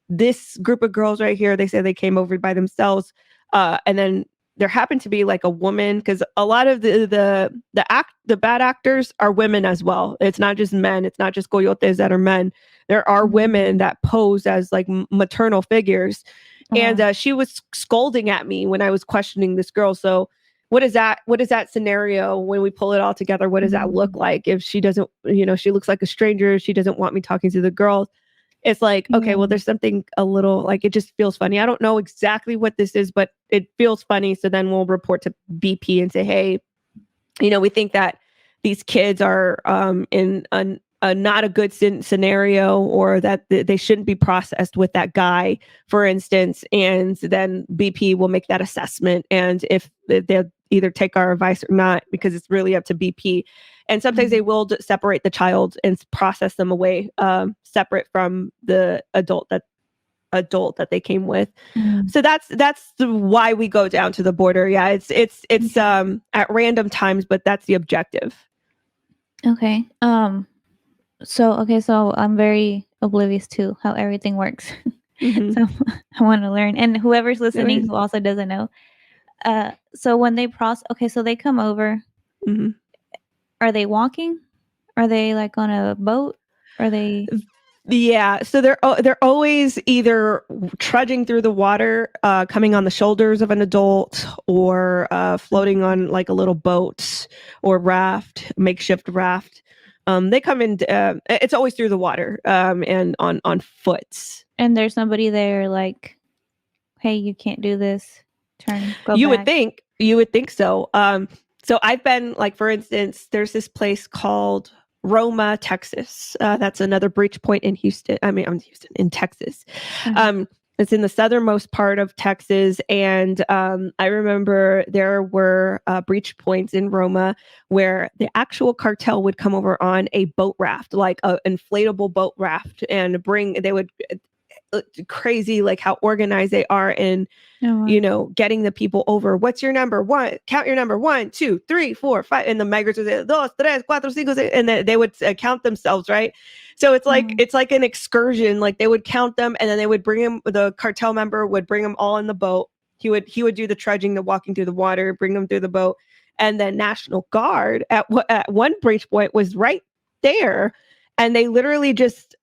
this group of girls right here, they say they came over by themselves, and then there happened to be like a woman, because a lot of the bad actors are women as well. It's not just men. It's not just coyotes that are men. There are women that pose as like maternal figures. And she was scolding at me when I was questioning this girl. So what is that scenario when we pull it all together? What does that look like? If she doesn't, she looks like a stranger, she doesn't want me talking to the girls. It's like, okay, well, there's something a little, like, it just feels funny. I don't know exactly what this is, but it feels funny. So then we'll report to BP and say, hey, we think that these kids are in a not a good scenario, or that they shouldn't be processed with that guy, for instance. And then BP will make that assessment. And if they'll either take our advice or not, because it's really up to BP. And sometimes they will separate the child and process them away, separate from the adult that they came with. So that's why we go down to the border. Yeah, it's at random times, but that's the objective. Okay. So I'm very oblivious to how everything works. So I want to learn, and whoever's listening who also doesn't know. So when they so they come over. Are they walking? Are they like on a boat? Are they? Yeah, so they're always either trudging through the water, coming on the shoulders of an adult, or floating on like a little boat or makeshift raft. They come in. It's always through the water, and on foot. And there's somebody there, like, hey, you can't do this. Go you back. You would think so. So I've been, like, for instance, there's this place called Roma, Texas. That's another breach point in Houston. In Texas. It's in the southernmost part of Texas. And I remember there were breach points in Roma where the actual cartel would come over on a boat raft, like an inflatable boat raft, and they would crazy, like how organized they are in, getting the people over. What's your number? Count your number. 1, 2, 3, 4, 5. And the migrants would say, 2, 3, 4, 5, 6. And they would count themselves, right? So it's like an excursion. Like, they would count them, and then they would bring him. The cartel member would bring them all in the boat. He would do the trudging, the walking through the water, bring them through the boat. And then National Guard at one breach point was right there, and they literally just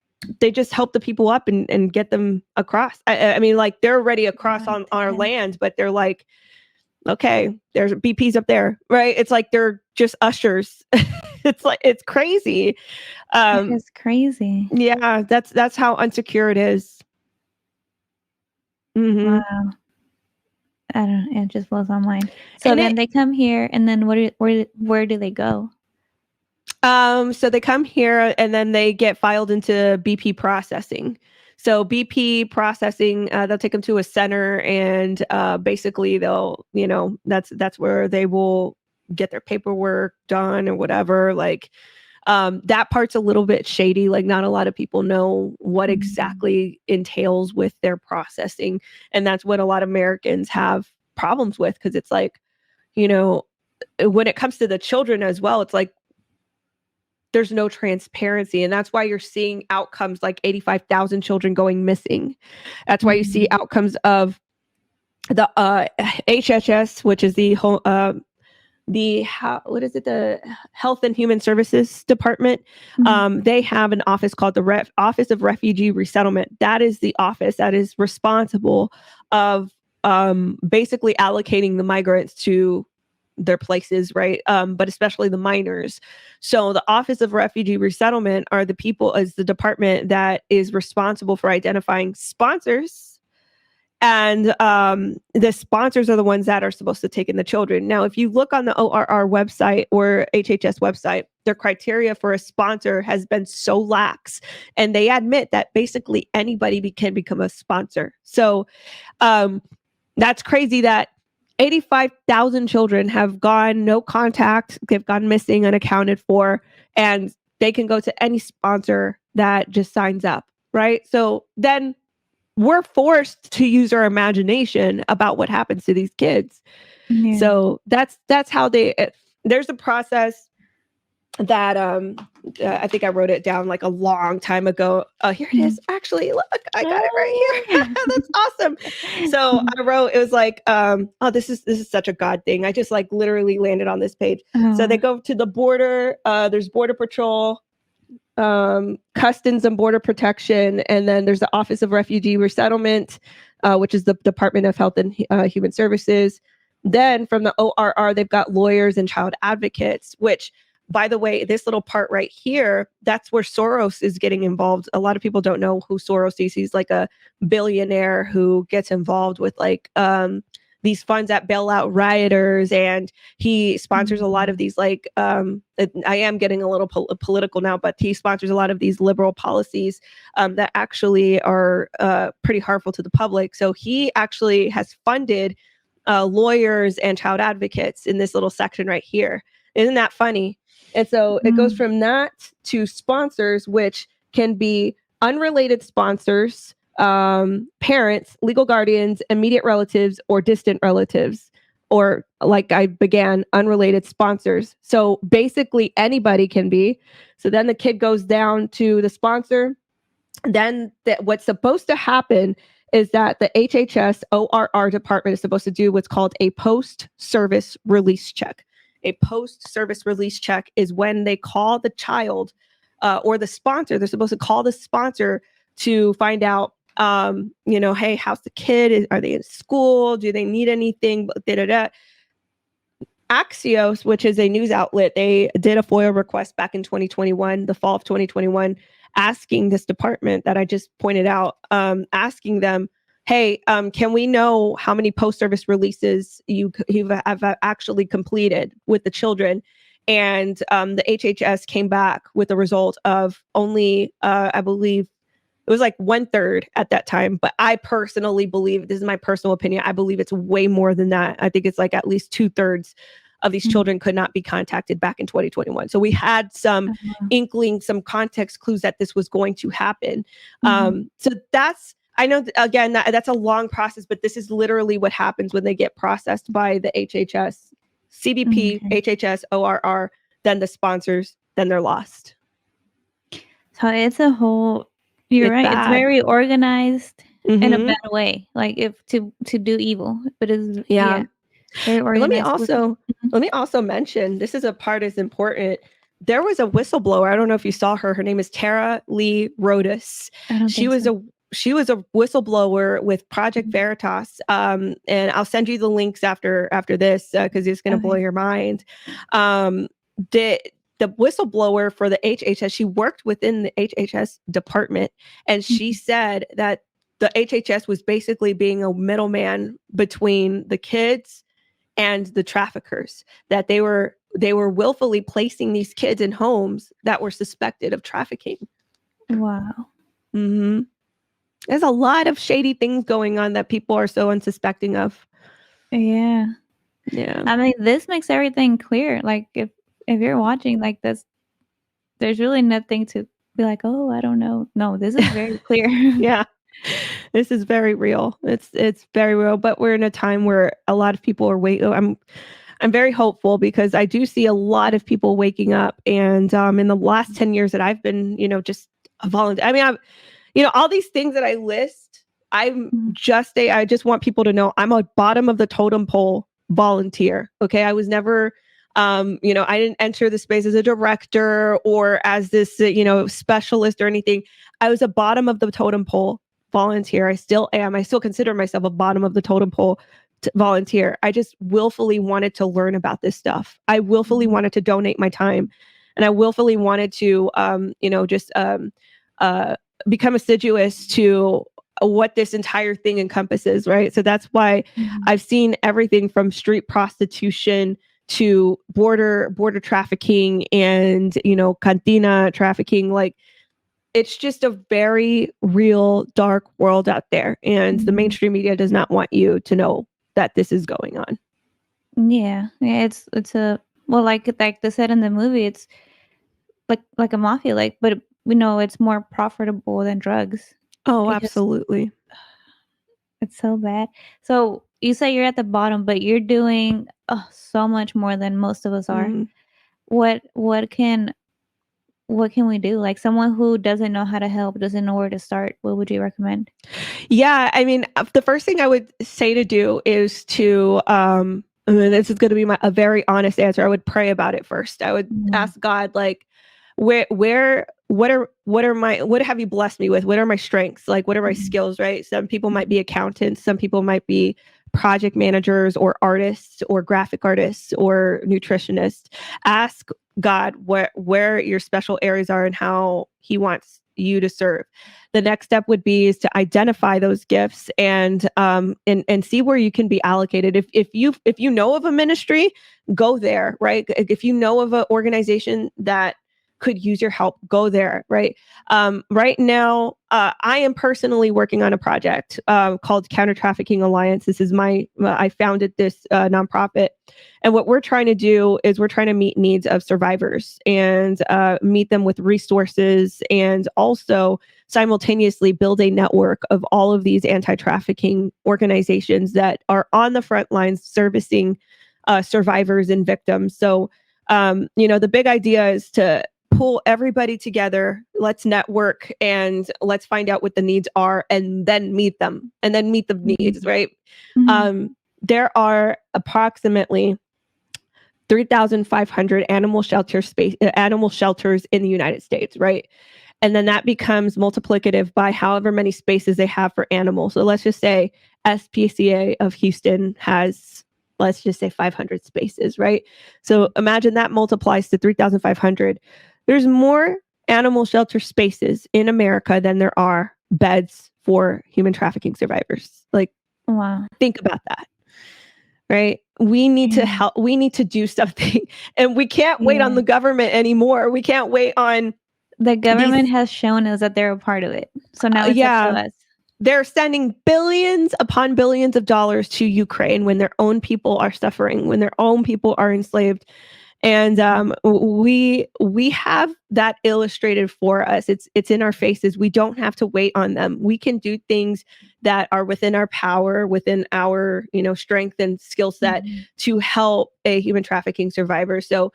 help the people up and get them across. I mean, like, they're already across on our land, but they're like, okay, there's BP's up there, right? It's like they're just ushers. It's crazy. It's crazy. Yeah, that's how unsecure it is. Wow. It just blows my mind. So and then they come here, and then where do they go? So they come here, and then they get filed into BP processing. So BP processing, they'll take them to a center, and basically they'll, that's where they will get their paperwork done or whatever. Like, that part's a little bit shady. Like, not a lot of people know what exactly entails with their processing. And that's what a lot of Americans have problems with, because it's like, when it comes to the children as well, it's like there's no transparency. And that's why you're seeing outcomes like 85,000 children going missing. That's why you see outcomes of the HHS, which is the the Health and Human Services Department. They have an office called the Office of Refugee Resettlement. That is the office that is responsible of basically allocating the migrants to their places, right? But especially the minors. So the Office of Refugee Resettlement are the people, is the department that is responsible for identifying sponsors. And the sponsors are the ones that are supposed to take in the children. Now, if you look on the ORR website or HHS website, their criteria for a sponsor has been so lax. And they admit that basically anybody can become a sponsor. So that's crazy that 85,000 children have gone no contact, they've gone missing, unaccounted for, and they can go to any sponsor that just signs up, right? So then we're forced to use our imagination about what happens to these kids. Yeah. So that's how there's a process that I think I wrote it down like a long time ago. Here it is. Actually, look, I got it right here. That's awesome. So I wrote, it was like, this is such a God thing. I just like literally landed on this page. So they go to the border. There's Border Patrol, Customs and Border Protection, and then there's the Office of Refugee Resettlement, which is the Department of Health and Human Services. Then from the ORR, they've got lawyers and child advocates, which, by the way, this little part right here, that's where Soros is getting involved. A lot of people don't know who Soros is. He's like a billionaire who gets involved with like these funds that bail out rioters, and he sponsors a lot of these like I am getting a little political now, but he sponsors a lot of these liberal policies that actually are pretty harmful to the public. So he actually has funded lawyers and child advocates in this little section right here. Isn't that funny? And so it goes from that to sponsors, which can be unrelated sponsors, parents, legal guardians, immediate relatives, or distant relatives, or like I began, unrelated sponsors. So basically anybody can be. So then the kid goes down to the sponsor. Then what's supposed to happen is that the HHS ORR department is supposed to do what's called a post-service release check. A post-service release check is when they call the child or the sponsor. They're supposed to call the sponsor to find out, hey, how's the kid? Are they in school? Do they need anything? Axios, which is a news outlet, they did a FOIA request back in 2021, the fall of 2021, asking this department that I just pointed out, asking them, hey, can we know how many post-service releases you have actually completed with the children? And the HHS came back with a result of only, I believe, it was like 1/3 at that time. But I personally believe, this is my personal opinion, I believe it's way more than that. I think it's like at least 2/3 of these children could not be contacted back in 2021. So we had some inkling, some context clues that this was going to happen. So that's, I know, again, that's a long process, but this is literally what happens when they get processed by the HHS, CBP, HHS, ORR, then the sponsors, then they're lost. So it's a whole, you're right. Bad. It's very organized in a bad way, like if to do evil, but it's very organized. Let me also mention, this is a part is important. There was a whistleblower. I don't know if you saw her. Her name is Tara Lee Rodas. She was a whistleblower with Project Veritas. And I'll send you the links after this because it's going to blow your mind. The whistleblower for the HHS, she worked within the HHS department, and she said that the HHS was basically being a middleman between the kids and the traffickers, that they were willfully placing these kids in homes that were suspected of trafficking. Wow. There's a lot of shady things going on that people are so unsuspecting of. Yeah. I mean, this makes everything clear. Like if you're watching like this, there's really nothing to be like, oh, I don't know. No, this is very clear. Yeah. This is very real. It's very real, but we're in a time where a lot of people are I'm very hopeful because I do see a lot of people waking up. And in the last 10 years that I've been, just a volunteer, I mean, all these things that I list, I just want people to know I'm a bottom of the totem pole volunteer. Okay. I was never, I didn't enter the space as a director or as this, specialist or anything. I was a bottom of the totem pole volunteer. I still am. I still consider myself a bottom of the totem pole volunteer. I just willfully wanted to learn about this stuff. I willfully wanted to donate my time, and I willfully wanted to, uh, become assiduous to what this entire thing encompasses, right? So that's why I've seen everything from street prostitution to border trafficking and cantina trafficking. Like, it's just a very real dark world out there, and the mainstream media does not want you to know that this is going on. Yeah, it's a well, like they said in the movie, it's like a mafia, but it's more profitable than drugs. Oh, It just absolutely. it's so bad. So you say you're at the bottom, but you're doing so much more than most of us are. Mm. What what can what can we do? Like someone who doesn't know how to help, doesn't know where to start, what would you recommend? Yeah, I mean, the first thing I would say to do is to, I mean, this is going to be a very honest answer. I would pray about it first. I would ask God, like, what have you blessed me with? What are my strengths? Like, what are my skills, right? Some people might be accountants. Some people might be project managers or artists or graphic artists or nutritionists. Ask God where your special areas are and how he wants you to serve. The next step would be is to identify those gifts and see where you can be allocated. If you know of a ministry, go there, right? If you know of an organization that could use your help, go there, right? Right now, I am personally working on a project called Counter Trafficking Alliance. This is I founded this nonprofit. And what we're trying to do is we're trying to meet needs of survivors and meet them with resources, and also simultaneously build a network of all of these anti-trafficking organizations that are on the front lines servicing survivors and victims. So, the big idea is to pull everybody together. Let's network and let's find out what the needs are, and then meet them, and then meet the needs, right? There are approximately 3,500 animal shelters in the United States, right? And then that becomes multiplicative by however many spaces they have for animals. So let's just say SPCA of Houston has, let's just say 500 spaces, right? So imagine that multiplies to 3,500. There's more animal shelter spaces in America than there are beds for human trafficking survivors. Like, Wow. think about that, right? We need to help. We need to do something, and we can't wait on the government anymore. We can't wait on the government has shown us that they're a part of it. So now it's up to us. They're sending billions upon billions of dollars to Ukraine when their own people are suffering, when their own people are enslaved. And we have that illustrated for us. It's in our faces. We don't have to wait on them. We can do things that are within our power, within our strength and skill set to help a human trafficking survivor. So,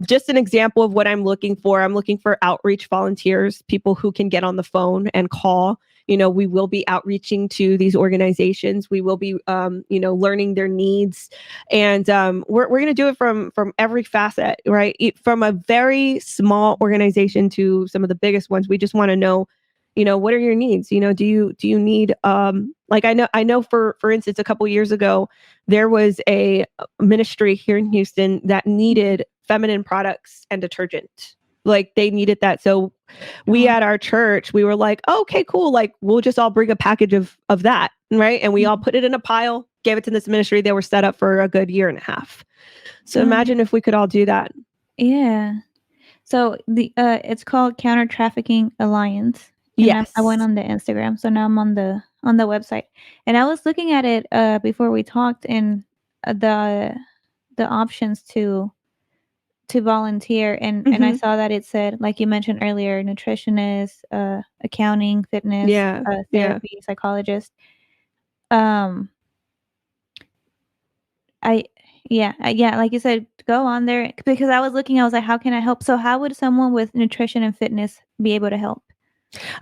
just an example of what I'm looking for. I'm looking for outreach volunteers, people who can get on the phone and call. We will be outreaching to these organizations. We will be, learning their needs, and we're going to do it from every facet, right? From a very small organization to some of the biggest ones. We just want to know, what are your needs? Do you need, like I know for instance, a couple years ago, there was a ministry here in Houston that needed feminine products and detergent. Like, they needed that. So we at our church, we were like, oh, okay, cool. Like, we'll just all bring a package of that. Right. And we all put it in a pile, gave it to this ministry. They were set up for a good year and a half. So imagine if we could all do that. Yeah. So it's called Counter Trafficking Alliance. And Yes. I went on the Instagram. So now I'm on the website. And I was looking at it before we talked, and the options to volunteer, and I saw that it said, like you mentioned earlier, nutritionist, accounting, fitness, therapy, psychologist. I Yeah, like you said, go on there because I was looking, I was like, how can I help? So how would someone with nutrition and fitness be able to help?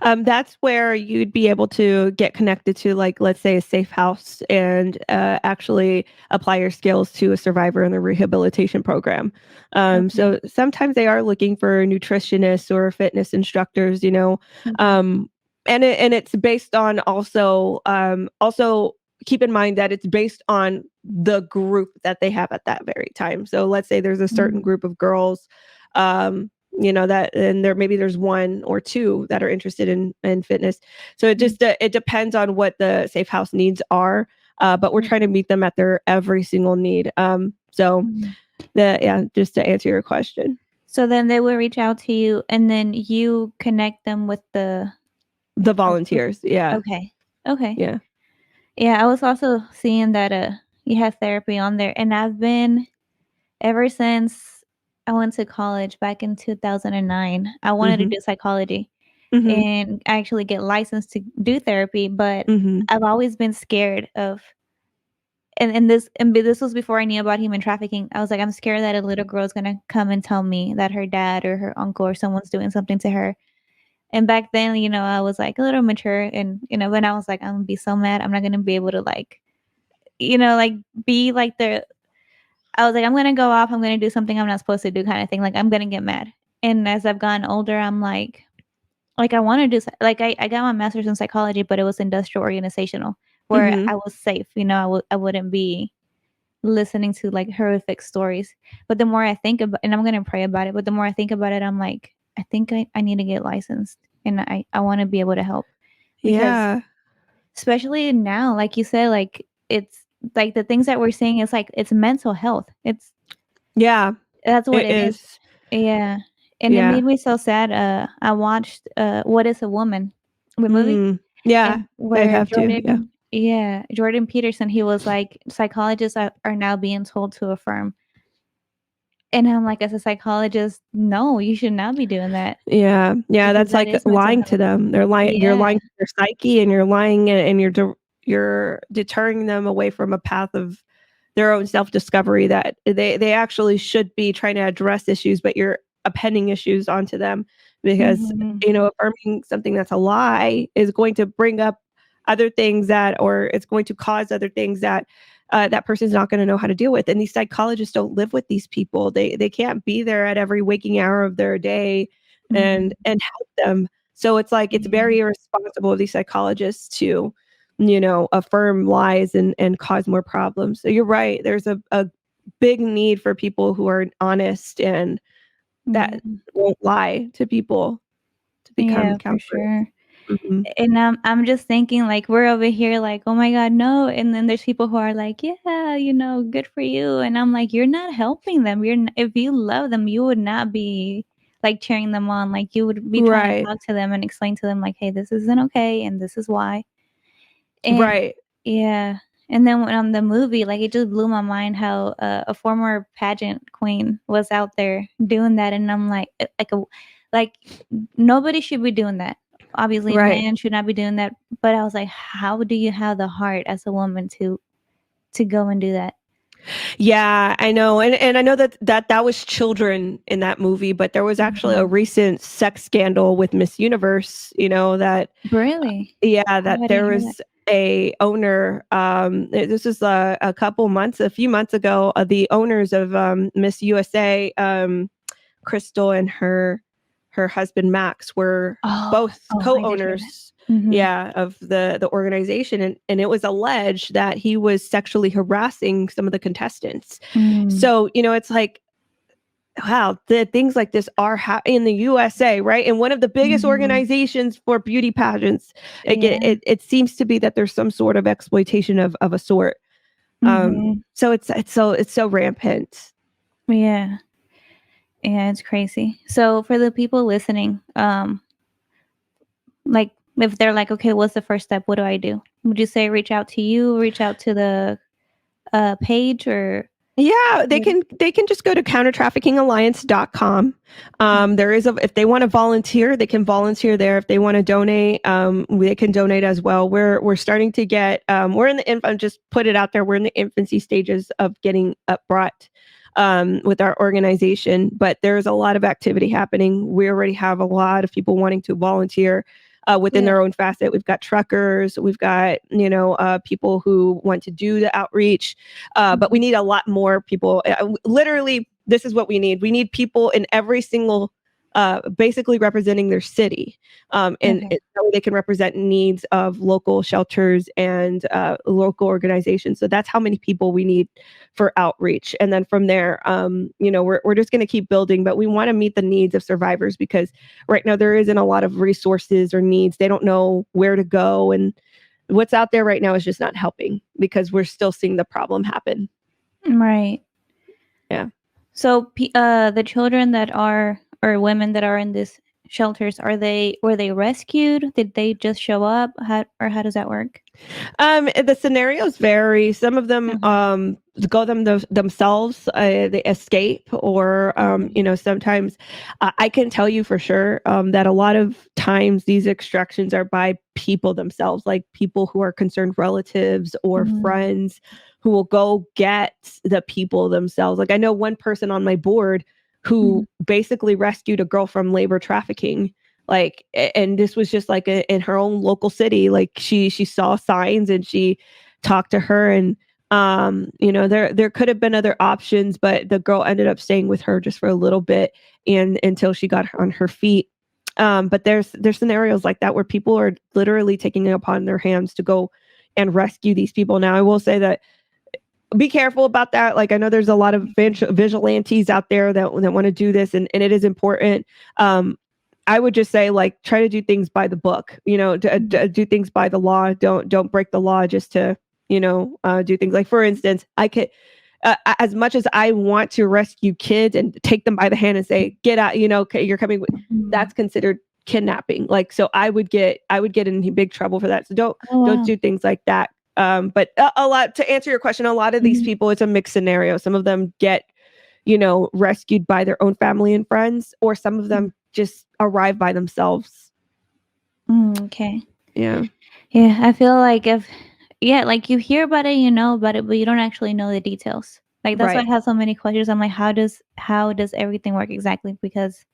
That's where you'd be able to get connected to, like, let's say, a safe house and actually apply your skills to a survivor in the rehabilitation program. Okay. So sometimes they are looking for nutritionists or fitness instructors, Mhm. um, and it's based on also keep in mind that it's based on the group that they have at that very time. So let's say there's a certain Mm. group of girls. That, and there's one or two that are interested in fitness, so it Mm. just it depends on what the safe house needs are, but we're trying to Okay. meet them at their every single need. So Mhm. just to answer your question. So then they will reach out to you and then you connect them with the The with volunteers, yeah. okay. Okay. Yeah. Yeah, I was also seeing that you have therapy on there and I've been ever since I went to college back in 2009. I wanted to Mhm. do psychology Mhm. and actually get licensed to do therapy, but Mhm. I've always been scared of this was before I knew about human trafficking. I was like, I'm scared that a little girl is gonna come and tell me that her dad or her uncle or someone's doing something to her. And back then, I was like a little mature and when I was like, I'm gonna be so mad, I'm not gonna be able to like be like the I was like, I'm gonna go off, I'm gonna do something I'm not supposed to do kind of thing. Like I'm gonna get mad. And as I've gotten older, I'm like I want to do I got my master's in psychology, but it was industrial organizational where Mhm. I was safe. I wouldn't be listening to like horrific stories. But the more I think about, and I'm gonna pray about it. But the more I think about it, I'm like, I think I need to get licensed, and I want to be able to help because Yeah. especially now, like you said, like it's like the things that we're seeing is like it's mental health. Yeah. That's what It it is. is. Yeah. And it Yeah. made me so sad. I watched What Is a Woman? The movie Yeah. and I where have to. Yeah. Jordan Peterson, he was like, psychologists are now being told to affirm. And I'm like, as a psychologist, no, you should not be doing that Yeah, yeah, because that's that like is mental lying to health. them. They're lying. You're Yeah. lying to their psyche, and you're lying, and you're deterring them away from a path of their own self discovery that they actually should be trying to address issues, but you're appending issues onto them because Mhm. affirming something that's a lie is going to bring up other things or it's going to cause other things that that person's not going to know how to deal with. And these psychologists don't live with these people. They can't be there at every waking hour of their day Mhm. and help them. So it's like it's Yeah. very irresponsible of these psychologists to affirm lies and cause more problems. So you're right. There's a big need for people who are honest and that Mhm. won't lie to people to become Yeah, for counselors. sure. Mhm. And I'm just thinking like we're over here like, "Oh my god, no." And then there's people who are like, "Yeah, good for you." And I'm like, "You're not helping them. If you love them, you would not be like cheering them on. Like you would be trying to Right. talk to them and explain to them like, "Hey, this isn't okay and this is why." And Right. yeah. And then when on the movie, like it just blew my mind how a former pageant queen was out there doing that, and I'm like, like nobody should be doing that. Obviously, Right. men should not be doing that. But I was like, how do you have the heart as a woman to go and do that? Yeah, I know. And I know that was children in that movie, but there was actually a Mhm. recent sex scandal with Miss Universe, that Really? yeah, Oh, that I didn't there hear that. was a owner this was a few months ago, the owners of Miss USA, Crystal and her husband Max were Oh, both oh, I did hear that. co-owners, Mhm. yeah, of the organization, and it was alleged that he was sexually harassing some of the contestants. Mm. So it's like, wow, the things like this are in the USA, right? And one of the biggest Mhm. organizations for beauty pageants. Yeah. It seems to be that there's some sort of exploitation of a sort. Mhm. So it's so rampant. Yeah. Yeah, it's crazy. So for the people listening, like if they're like, okay, what's the first step? What do I do? Would you say reach out to you, reach out to the page, or? Yeah, they can just go to countertraffickingalliance.com. There is if they want to volunteer, they can volunteer there. If they want to donate, they can donate as well. We're starting to get we're in the just put it out there. We're in the infancy stages of getting brought with our organization, but there's a lot of activity happening. We already have a lot of people wanting to volunteer. Within their own facet, we've got truckers, we've got people who want to do the outreach, but we need a lot more people. Literally, this is what we need. We need people in every single, basically representing their city, and that way they can represent needs of local shelters and local organizations. So that's how many people we need for outreach. And then from there, we're just going to keep building, but we want to meet the needs of survivors because right now there isn't a lot of resources or needs. They don't know where to go. And what's out there right now is just not helping because we're still seeing the problem happen. Right. Yeah. So the children that are, or women that are in these shelters, were they rescued? Did they just show up? How does that work? The scenarios vary. Some of them go themselves, they escape, or sometimes I can tell you for sure that a lot of times these extractions are by people themselves, like people who are concerned relatives or friends who will go get the people themselves. Like I know one person on my board who basically rescued a girl from labor trafficking. Like, and this was just like in her own local city. Like she saw signs and she talked to her, and there could have been other options, but the girl ended up staying with her just for a little bit and until she got on her feet. But there's scenarios like that where people are literally taking it upon their hands to go and rescue these people. Now, I will say that be careful about that. Like I know there's a lot of vigilantes out there that want to do this, and it is important. I would just say, like, try to do things by the book, do things by the law. Don't break the law just to, do things. Like, for instance, I could, as much as I want to rescue kids and take them by the hand and say, get out, okay, you're coming with, that's considered kidnapping. Like, so I would get in big trouble for that. So don't do things like that. But a lot, to answer your question, a lot of these people, it's a mixed scenario. Some of them get, rescued by their own family and friends, or some of them just arrive by themselves. Okay. Yeah. I feel like like you hear about it, you know about it, but you don't actually know the details. Like that's why I have so many questions. I'm like, how does everything work exactly? Because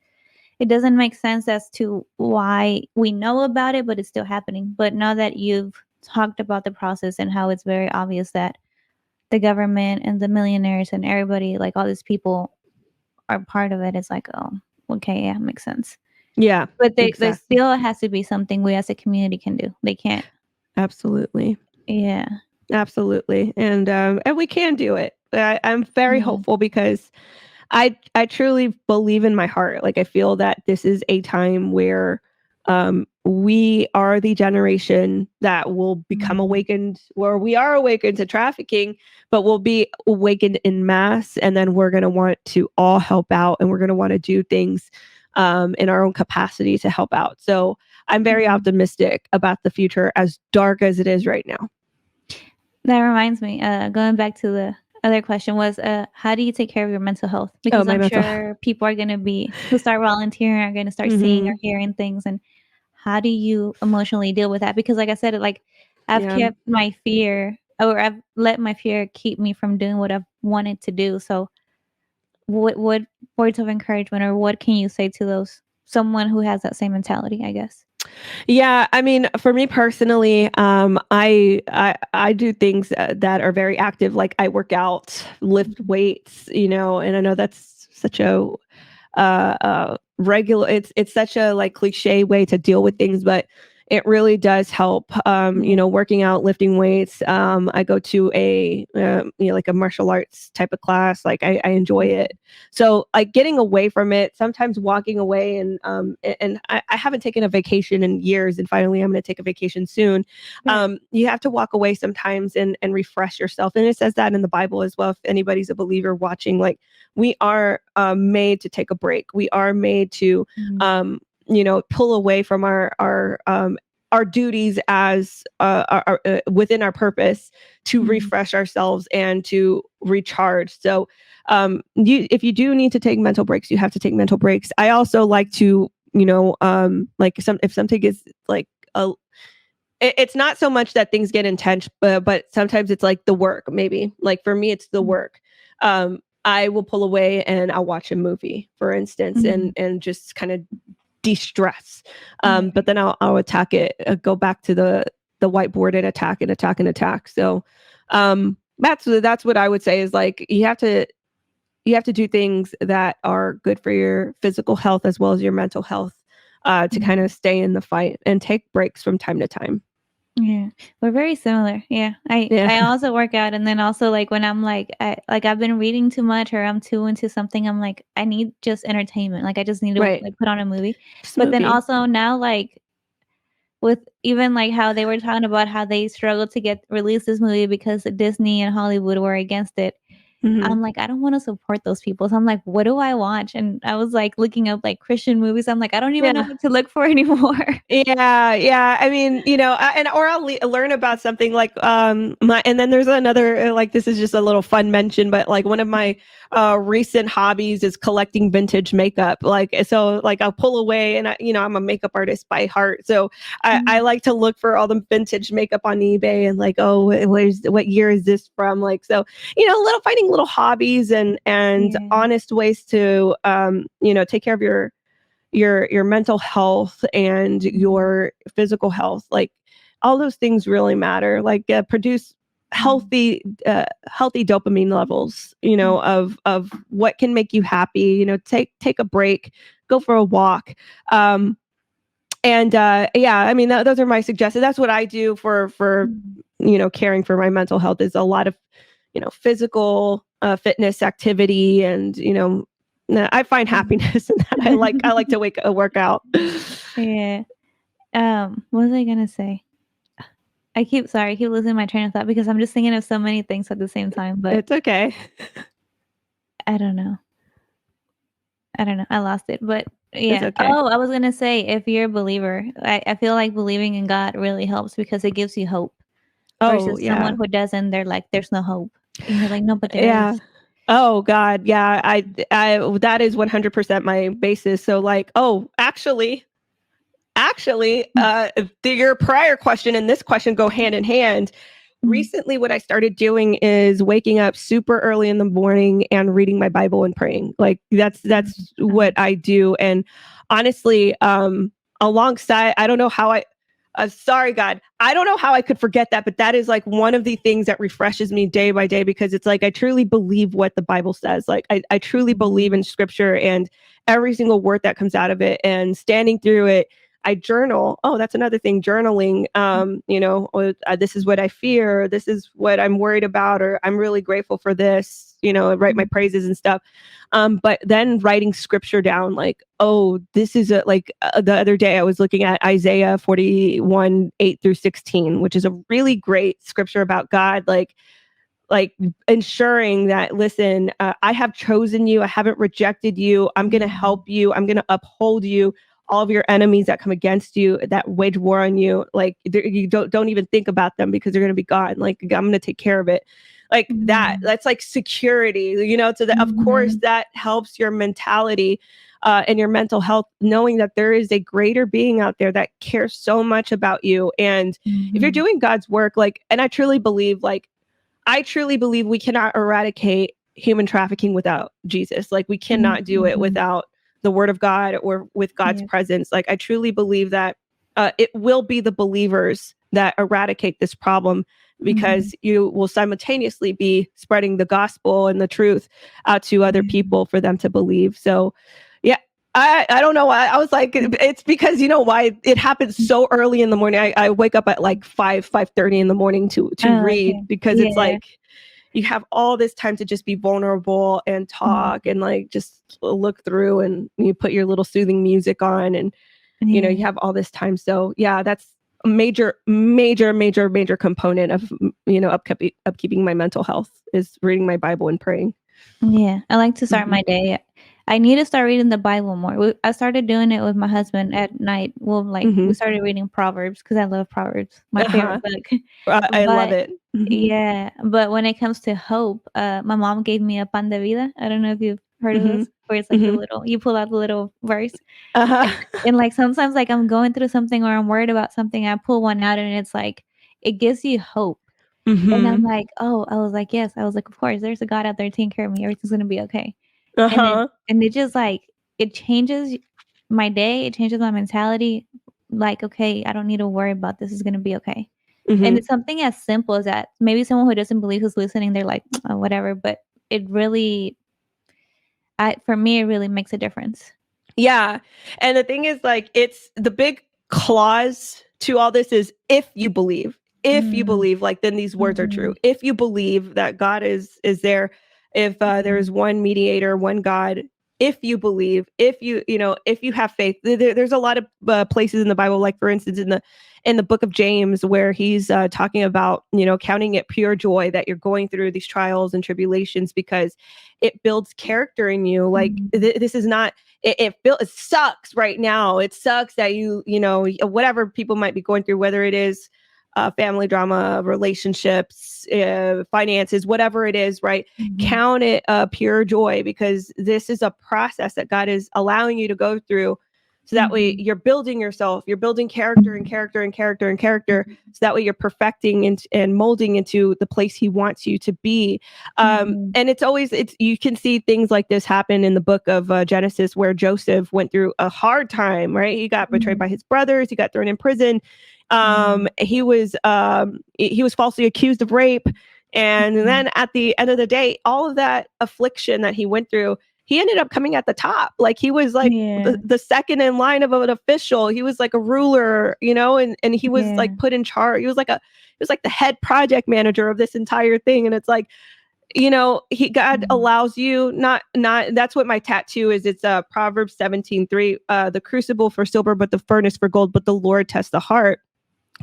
it doesn't make sense as to why we know about it, but it's still happening. But now that you've talked about the process and how it's very obvious that the government and the millionaires and everybody, like all these people, are part of it, it's like, oh, okay, yeah, makes sense. Yeah. But there still has to be something we as a community can do. They can't. Absolutely. Yeah. Absolutely. And we can do it. I'm very hopeful because I truly believe in my heart. Like I feel that this is a time where we are the generation that will become awakened, or we are awakened to trafficking, but we'll be awakened in mass. And then we're going to want to all help out, and we're going to want to do things in our own capacity to help out. So I'm very optimistic about the future, as dark as it is right now. That reminds me, going back to the other question was, how do you take care of your mental health? Because I'm sure people are going to who start volunteering are going to start seeing or hearing things. And how do you emotionally deal with that? Because like I said, I've kept my fear, or I've let my fear keep me from doing what I've wanted to do. So what words of encouragement, or what can you say to someone who has that same mentality, I guess? Yeah, I mean, for me personally, I do things that are very active. Like I work out, lift weights, and I know that's such a regular. It's such a like cliche way to deal with things, but it really does help. Working out, lifting weights. I go to a like a martial arts type of class. Like I enjoy it. So like getting away from it, sometimes walking away, and I haven't taken a vacation in years, and finally I'm going to take a vacation soon. You have to walk away sometimes and refresh yourself, and it says that in the Bible as well. If anybody's a believer watching, like we are made to take a break. We are made to pull away from our our duties as within our purpose to refresh ourselves and to recharge. So if you do need to take mental breaks, you have to take mental breaks. I also like to, like if something is like it's not so much that things get intense, but sometimes it's like the work. Maybe like for me, it's the work. I will pull away and I'll watch a movie, for instance, and just kind of de-stress. But then I'll attack it, go back to the whiteboard and attack and attack and attack. So that's what I would say is like you have to do things that are good for your physical health as well as your mental health to kind of stay in the fight and take breaks from time to time. Yeah, we're very similar. Yeah, I also work out, and then also like when I'm like I've been reading too much or I'm too into something, I'm like I need just entertainment. Like I just need to like put on a movie. But then also now like with even like how they were talking about how they struggled to release this movie because Disney and Hollywood were against it. I'm like, I don't want to support those people. So I'm like, what do I watch? And I was like looking up like Christian movies. I'm like, I don't even know what to look for anymore. Yeah. I mean, or I'll learn about something like and then there's another like this is just a little fun mention, but like one of my recent hobbies is collecting vintage makeup. Like so, like I'll pull away, and I'm a makeup artist by heart, so I like to look for all the vintage makeup on eBay and like, oh, what year is this from? Like so, finding little hobbies and honest ways to take care of your mental health and your physical health. Like all those things really matter. Like produce healthy dopamine levels, of what can make you happy. Take a break, go for a walk. I mean, those are my suggestions. That's what I do for caring for my mental health is a lot of physical fitness activity, and I find happiness in that. I like to work out. Yeah. What was I gonna say? I keep losing my train of thought because I'm just thinking of so many things at the same time. But it's okay. I don't know. I lost it. But yeah. Okay. Oh, I was gonna say if you're a believer, I feel like believing in God really helps because it gives you hope. Versus someone who doesn't, they're like, there's no hope. And you're like, no, but there is. Oh God, yeah. I that is 100% my basis. So like, actually, your prior question and this question go hand in hand. Recently, what I started doing is waking up super early in the morning and reading my Bible and praying. Like that's what I do. And honestly, alongside, I don't know how sorry, God, I don't know how I could forget that, but that is like one of the things that refreshes me day by day, because it's like I truly believe what the Bible says. Like I truly believe in Scripture and every single word that comes out of it, and standing through it. I journal. Oh, that's another thing, journaling. This is what I fear. This is what I'm worried about, or I'm really grateful for this. Write my praises and stuff. But then writing scripture down, like, oh, this is the other day I was looking at Isaiah 41:8-16, which is a really great scripture about God, like ensuring that, listen, I have chosen you. I haven't rejected you. I'm going to help you. I'm going to uphold you. All of your enemies that come against you, that wage war on you, like you don't even think about them because they're going to be gone. Like I'm going to take care of it. Like that's like security, so that of course that helps your mentality and your mental health, knowing that there is a greater being out there that cares so much about you. And if you're doing God's work, and I truly believe we cannot eradicate human trafficking without Jesus. Like we cannot do it without the word of God or with God's presence. Like I truly believe that it will be the believers that eradicate this problem, because you will simultaneously be spreading the gospel and the truth out to other people for them to believe. So yeah, I don't know why. I was like, it's because why it happens so early in the morning. I wake up at like 5:30 in the morning to read, because it's like you have all this time to just be vulnerable and talk and like just look through, and you put your little soothing music on, and you have all this time. So yeah, that's a major component of upkeeping my mental health is reading my Bible and praying. Yeah, I like to start my day. I need to start reading the Bible more. I started doing it with my husband at night. Well, like we Mhm. started reading Proverbs because I love Proverbs, my Uh-huh. favorite book. I love But it. Mhm. yeah, but when it comes to hope, my mom gave me a pan de vida. I don't know if you've heard of Mhm. those, where it's like the Mhm. little you pull out the little verse, Uh-huh. and, and like sometimes like I'm going through something or I'm worried about something, I pull one out and it's like it gives you hope. And I'm Mhm. like, "Oh," I was like, "Yes." I was like, "Of course, there's a God out there taking care of me. Everything's gonna be okay." Uh-huh. And it just, like it changes my day, it changes my mentality, like, "Okay, I don't need to worry about this, it's gonna be okay." And Mhm. it's something as simple as that. Maybe someone who doesn't believe who's listening, they're like, "Oh, whatever," but it really I for me, it really makes a difference. Yeah. And the thing is, like, it's the big clause to all this is if you believe. If you Mm, believe, like, then these words are true. mhm, If you believe that God is there, if there yeah, is one mediator, one God, if you believe, if if you have faith, there's a lot of places in the Bible, like for instance in the book of James, where he's talking about counting it pure joy that you're going through these trials and tribulations because it builds character in you. Like mhm, this is not it sucks right now. It sucks that whatever people might be going through, whether it is family drama, relationships, finances, whatever it is, right? mhm, Count it pure joy because this is a process that God is allowing you to go through. So that way mhm, you're building yourself, you're building character and character and character and character. So that way you're perfecting and molding into the place He wants you to be. mhm, And it's you can see things like this happen in the book of Genesis, where Joseph went through a hard time, right? He got betrayed mhm, by his brothers, he got thrown in prison. yeah, He was falsely accused of rape, and mhm, then at the end of the day, all of that affliction that he went through, he ended up coming at the top. Like he was like yeah, the second in line of an official. He was like a ruler, and he was yeah, like put in charge. He was like the head project manager of this entire thing. And it's like, God mhm, allows you not that's what my tattoo is. It's Proverbs 17:3, the crucible for silver, but the furnace for gold, but the Lord tests the heart.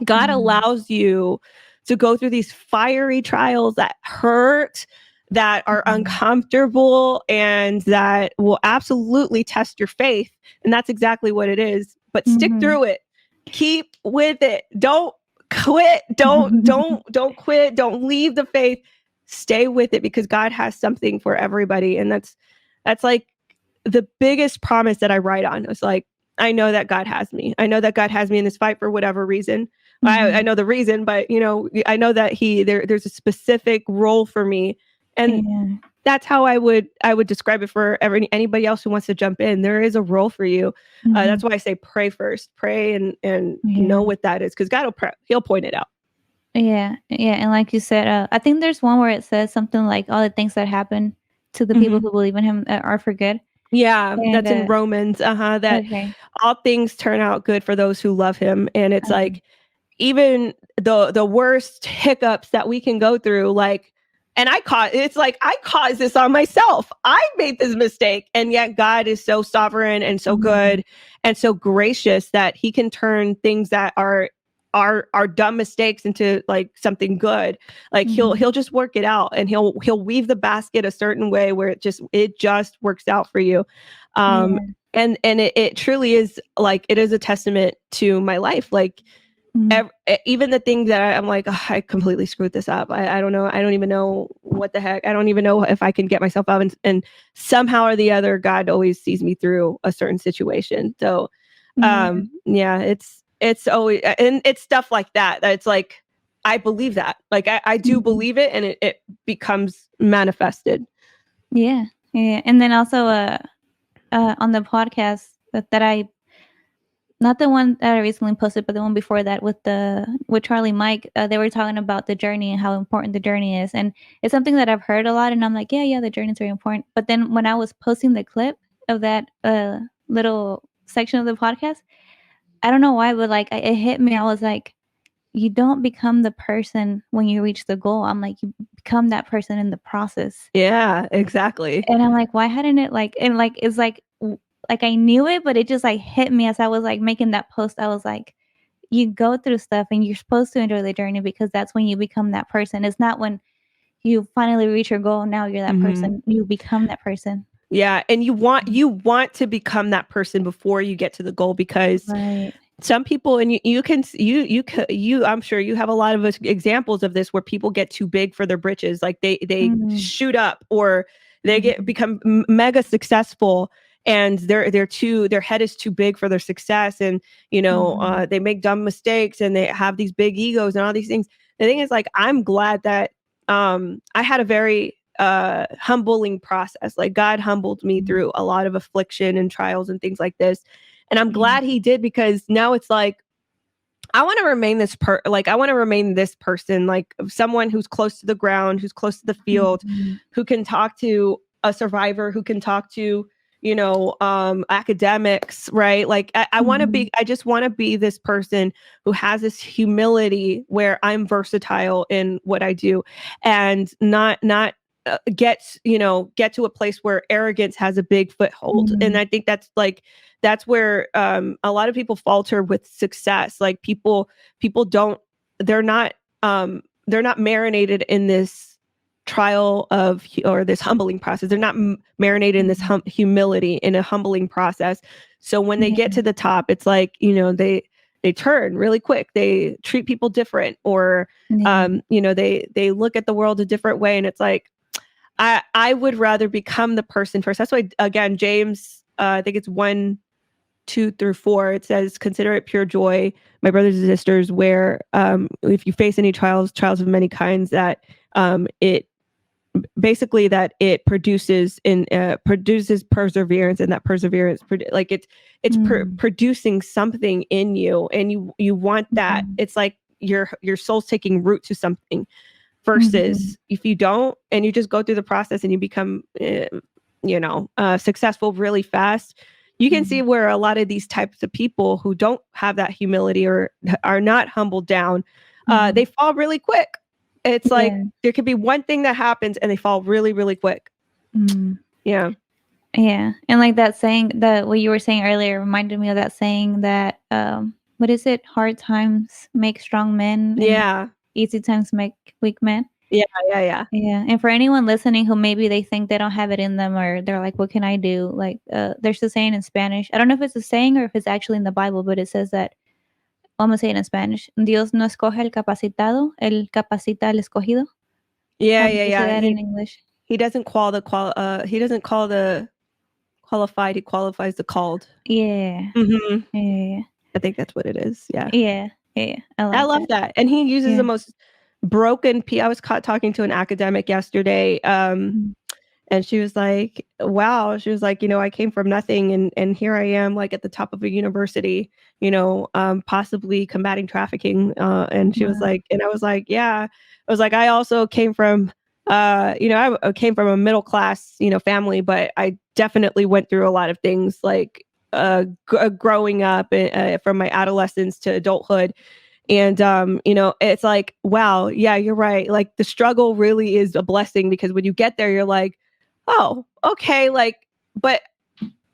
God mhm, allows you to go through these fiery trials that hurt, that are mhm, uncomfortable, and that will absolutely test your faith. And that's exactly what it is. But stick mhm. through it. Keep with it. Don't quit. Don't quit. Don't leave the faith. Stay with it because God has something for everybody. And that's like the biggest promise that I write on. It's like, I know that God has me. I know that God has me in this fight for whatever reason. I Mhm. know the reason, but I know that there's a specific role for me, and Yeah. that's how I would describe it for anybody else who wants to jump in. There is a role for you. That's Mhm. why I say pray first. Pray and Yeah. know what that is, because God He'll point it out. Yeah. Yeah, and like you said, I think there's one where it says something like, "All the things that happen to the people Hmm. who believe in him, are for good." Yeah, And, that's in Romans. That okay. all things turn out good for those who love Him, and it's Uh-huh. like even the worst hiccups that we can go through, like, and I caused this on myself. I made this mistake, and yet God is so sovereign and so Mhm. good and so gracious that He can turn things that are dumb mistakes into like something good. Like Mhm. he'll just work it out, and he'll weave the basket a certain way where it just works out for you. um Yeah. and it truly is, like, it is a testament to my life. Like Mhm. even the things that I'm like, "Ugh, I completely screwed this up. I don't know. I don't even know what the heck. I don't even know if I can get myself out." And somehow or the other, God always sees me through a certain situation. So, Yeah. yeah, it's always, and it's stuff like that. That it's like, I believe that. Like I do Mhm. believe it, and it becomes manifested. Yeah. Yeah, and then also, on the podcast that I not the one that I recently posted, but the one before that with Charlie Mike, they were talking about the journey and how important the journey is, and it's something that I've heard a lot, and I'm like, "Yeah, yeah, the journey is very important." But then when I was posting the clip of that, little section of the podcast, I don't know why, but, like, it hit me. I was like, "You don't become the person when you reach the goal." I'm like, "You become that person in the process." Yeah, exactly. And I'm like, "Why hadn't it, like," and, like, it's like I knew it, but it just, like, hit me as I was, like, making that post. I was like, you go through stuff and you're supposed to enjoy the journey because that's when you become that person. It's not when you finally reach your goal, now you're that Hmm. person. You become that person. Yeah. And you want to become that person before you get to the goal, because Right. some people, and I'm sure you have a lot of examples of this, where people get too big for their britches. Like they Mhm. shoot up, or they Mhm. become mega successful, and their head is too big for their success. And, Mhm. they make dumb mistakes, and they have these big egos and all these things. The thing is, like, I'm glad that I had a very humbling process. Like, God humbled me Mhm. through a lot of affliction and trials and things like this. And I'm Yeah. glad he did, because now it's like, I want to remain I want to remain this person, like someone who's close to the ground, who's close to the field, Mhm. who can talk to a survivor, who can talk to, academics, right? Like, Mhm. I just want to be this person who has this humility, where I'm versatile in what I do, and not get to a place where arrogance has a big foothold. And Mhm. I think that's where a lot of people falter with success. Like, people don't, they're not they're not marinated in this trial or this humbling process. They're not marinated in this Mhm. humility, in a humbling process. So when they get Yeah. to the top, it's like, they turn really quick. They treat people different, or Yeah. they look at the world a different way. And it's like, I would rather become the person first. That's why, again, James, I think it's 1, 2 through 4. It says, "Consider it pure joy, my brothers and sisters, where if you face any trials of many kinds, that it basically that it produces perseverance, and that perseverance, Mm. producing something in you, and you want that. Mhm. It's like your soul's taking root to something, Mhm. versus if you don't, and you just go through the process and you become successful really fast. You can see Mhm. where a lot of these types of people who don't have that humility, or are not humbled down, they Mhm. fall really quick. It's like Yeah. there could be one thing that happens and they fall really, really quick. Mm. Yeah. Yeah. And like that saying, that what you were saying earlier reminded me of that saying that what is it? Hard times make strong men and Yeah. easy times make weak men. Yeah. Yeah. Yeah. Yeah. And for anyone listening who maybe they think they don't have it in them, or they're like, what can I do? Like there's a saying in Spanish. I don't know if it's a saying or if it's actually in the Bible, but it says that, I'm gonna say it in Spanish. Dios no escoge el capacitado, él capacita al escogido. Yeah. How do Yeah. you say Yeah. that in English? He doesn't he doesn't call the qualified, he qualifies the called. Yeah. Hmm. Yeah. I think that's what it is. Yeah. Yeah. Yeah. I I like love that. that. And he uses the Yeah. most broken I was caught talking to an academic yesterday. Mm. And she was like, wow. She was like, I came from nothing, and here I am, like, at the top of a university, possibly combating trafficking. And she was Wow. like, and I was like, yeah. I was like, I also came from I came from a middle class, family, but I definitely went through a lot of things, like growing up, from my adolescence to adulthood. And it's like, wow, yeah, you're right. Like, the struggle really is a blessing, because when you get there, you're like, oh, okay, like, but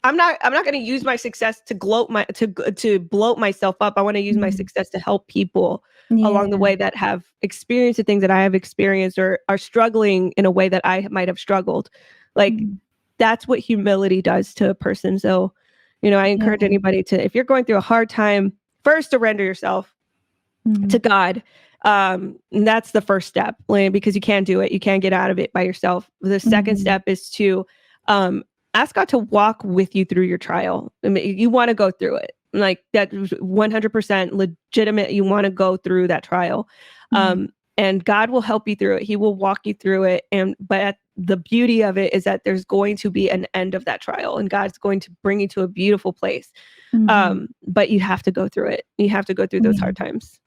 I'm not going to use my success to to bloat myself up. I want to use my Mm. success to help people along the Yeah. way that have experienced the things that I have experienced, or are struggling in a way that I might have struggled. Like, Mm. that's what humility does to a person. So, I encourage Yeah. anybody to, if you're going through a hard time, first surrender yourself to Mm. God. And that's the first step, like, because you can't do it. You can't get out of it by yourself. The second Mhm. step is to um, ask God to walk with you through your trial. I mean, you want to go through it. Like, that 100% legitimate. You want to go through that trial. Mm. And God will help you through it. He will walk you through it. But the beauty of it is that there's going to be an end of that trial, and God's going to bring you to a beautiful place. Mhm. But you have to go through it. You have to go through those Yeah. hard times.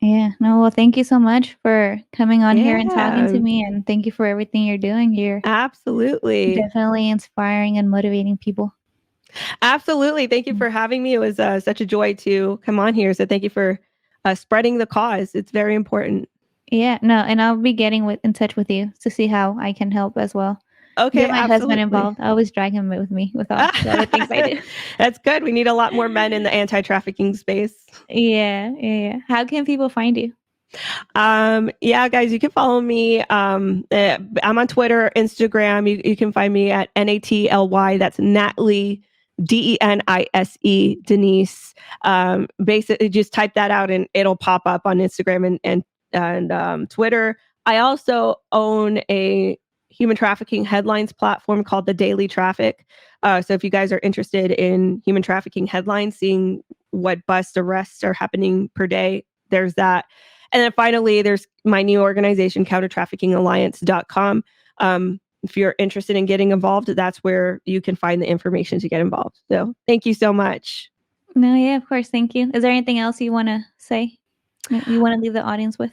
Yeah. No, well, thank you so much for coming on here and talking to Yeah, me, and thank you for everything you're doing. You're absolutely. definitely inspiring and motivating people. Absolutely. Thank you Mm. for having me. It was such a joy to come on here. So thank you for spreading the cause. It's very important. Yeah, no, and I'll be getting in touch with you to see how I can help as well. Get Okay, my husband absolutely. involved. I always drag him with me with all the things I do. That's good. We need a lot more men in the anti-trafficking space. Yeah, yeah, yeah. How can people find you? Yeah, guys, you can follow me. I'm on Twitter, Instagram. You can find me at NATLY. That's Natalie, DENISE, Denise. Basically, just type that out and it'll pop up on Instagram and Twitter. I also own a human trafficking headlines platform called the Daily Traffic. So if you guys are interested in human trafficking headlines, seeing what bust arrests are happening per day, there's that. And then finally, there's my new organization, countertraffickingalliance.com. If you're interested in getting involved, that's where you can find the information to get involved. So thank you so much. No, yeah, of course. Thank you. Is there anything else you want to say? You want to leave the audience with?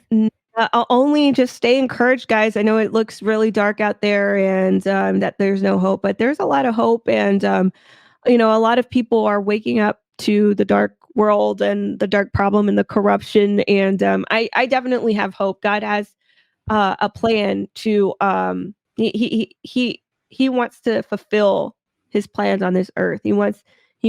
I'll only just stay encouraged, guys. I know it looks really dark out there and that there's no hope, but there's a lot of hope. And, a lot of people are waking up to the dark world and the dark problem and the corruption. And I definitely have hope. God has a plan to, he wants to fulfill his plans on this earth. He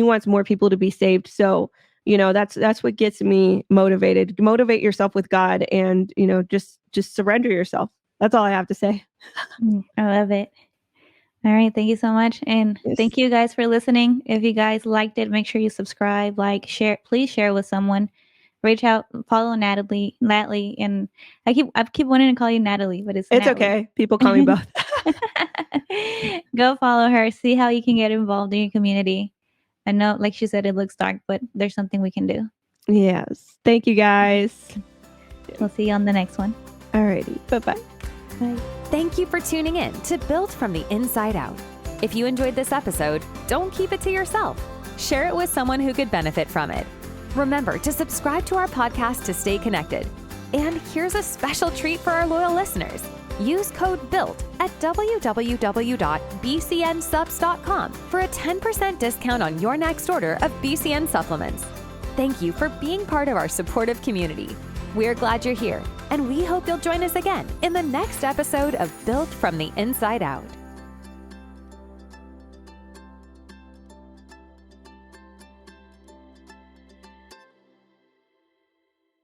wants more people to be saved. So, that's what gets me motivated. Motivate yourself with God and, just surrender yourself. That's all I have to say. I love it. All right. Thank you so much. And thank you guys for listening. If you guys liked it, make sure you subscribe, like, share, please share with someone. Reach out, follow Natalie. And I keep wanting to call you Natalie, but it's Natalie. Okay. People call me both. Go follow her. See how you can get involved in your community. I know, like she said, it looks dark, but there's something we can do. Yes. Thank you, guys. We'll see you on the next one. Alrighty. Bye-bye. Bye. Thank you for tuning in to Built from the Inside Out. If you enjoyed this episode, don't keep it to yourself. Share it with someone who could benefit from it. Remember to subscribe to our podcast to stay connected. And here's a special treat for our loyal listeners. Use code BUILT at www.bcnsubs.com for a 10% discount on your next order of BCN supplements. Thank you for being part of our supportive community. We're glad you're here, and we hope you'll join us again in the next episode of Built from the Inside Out.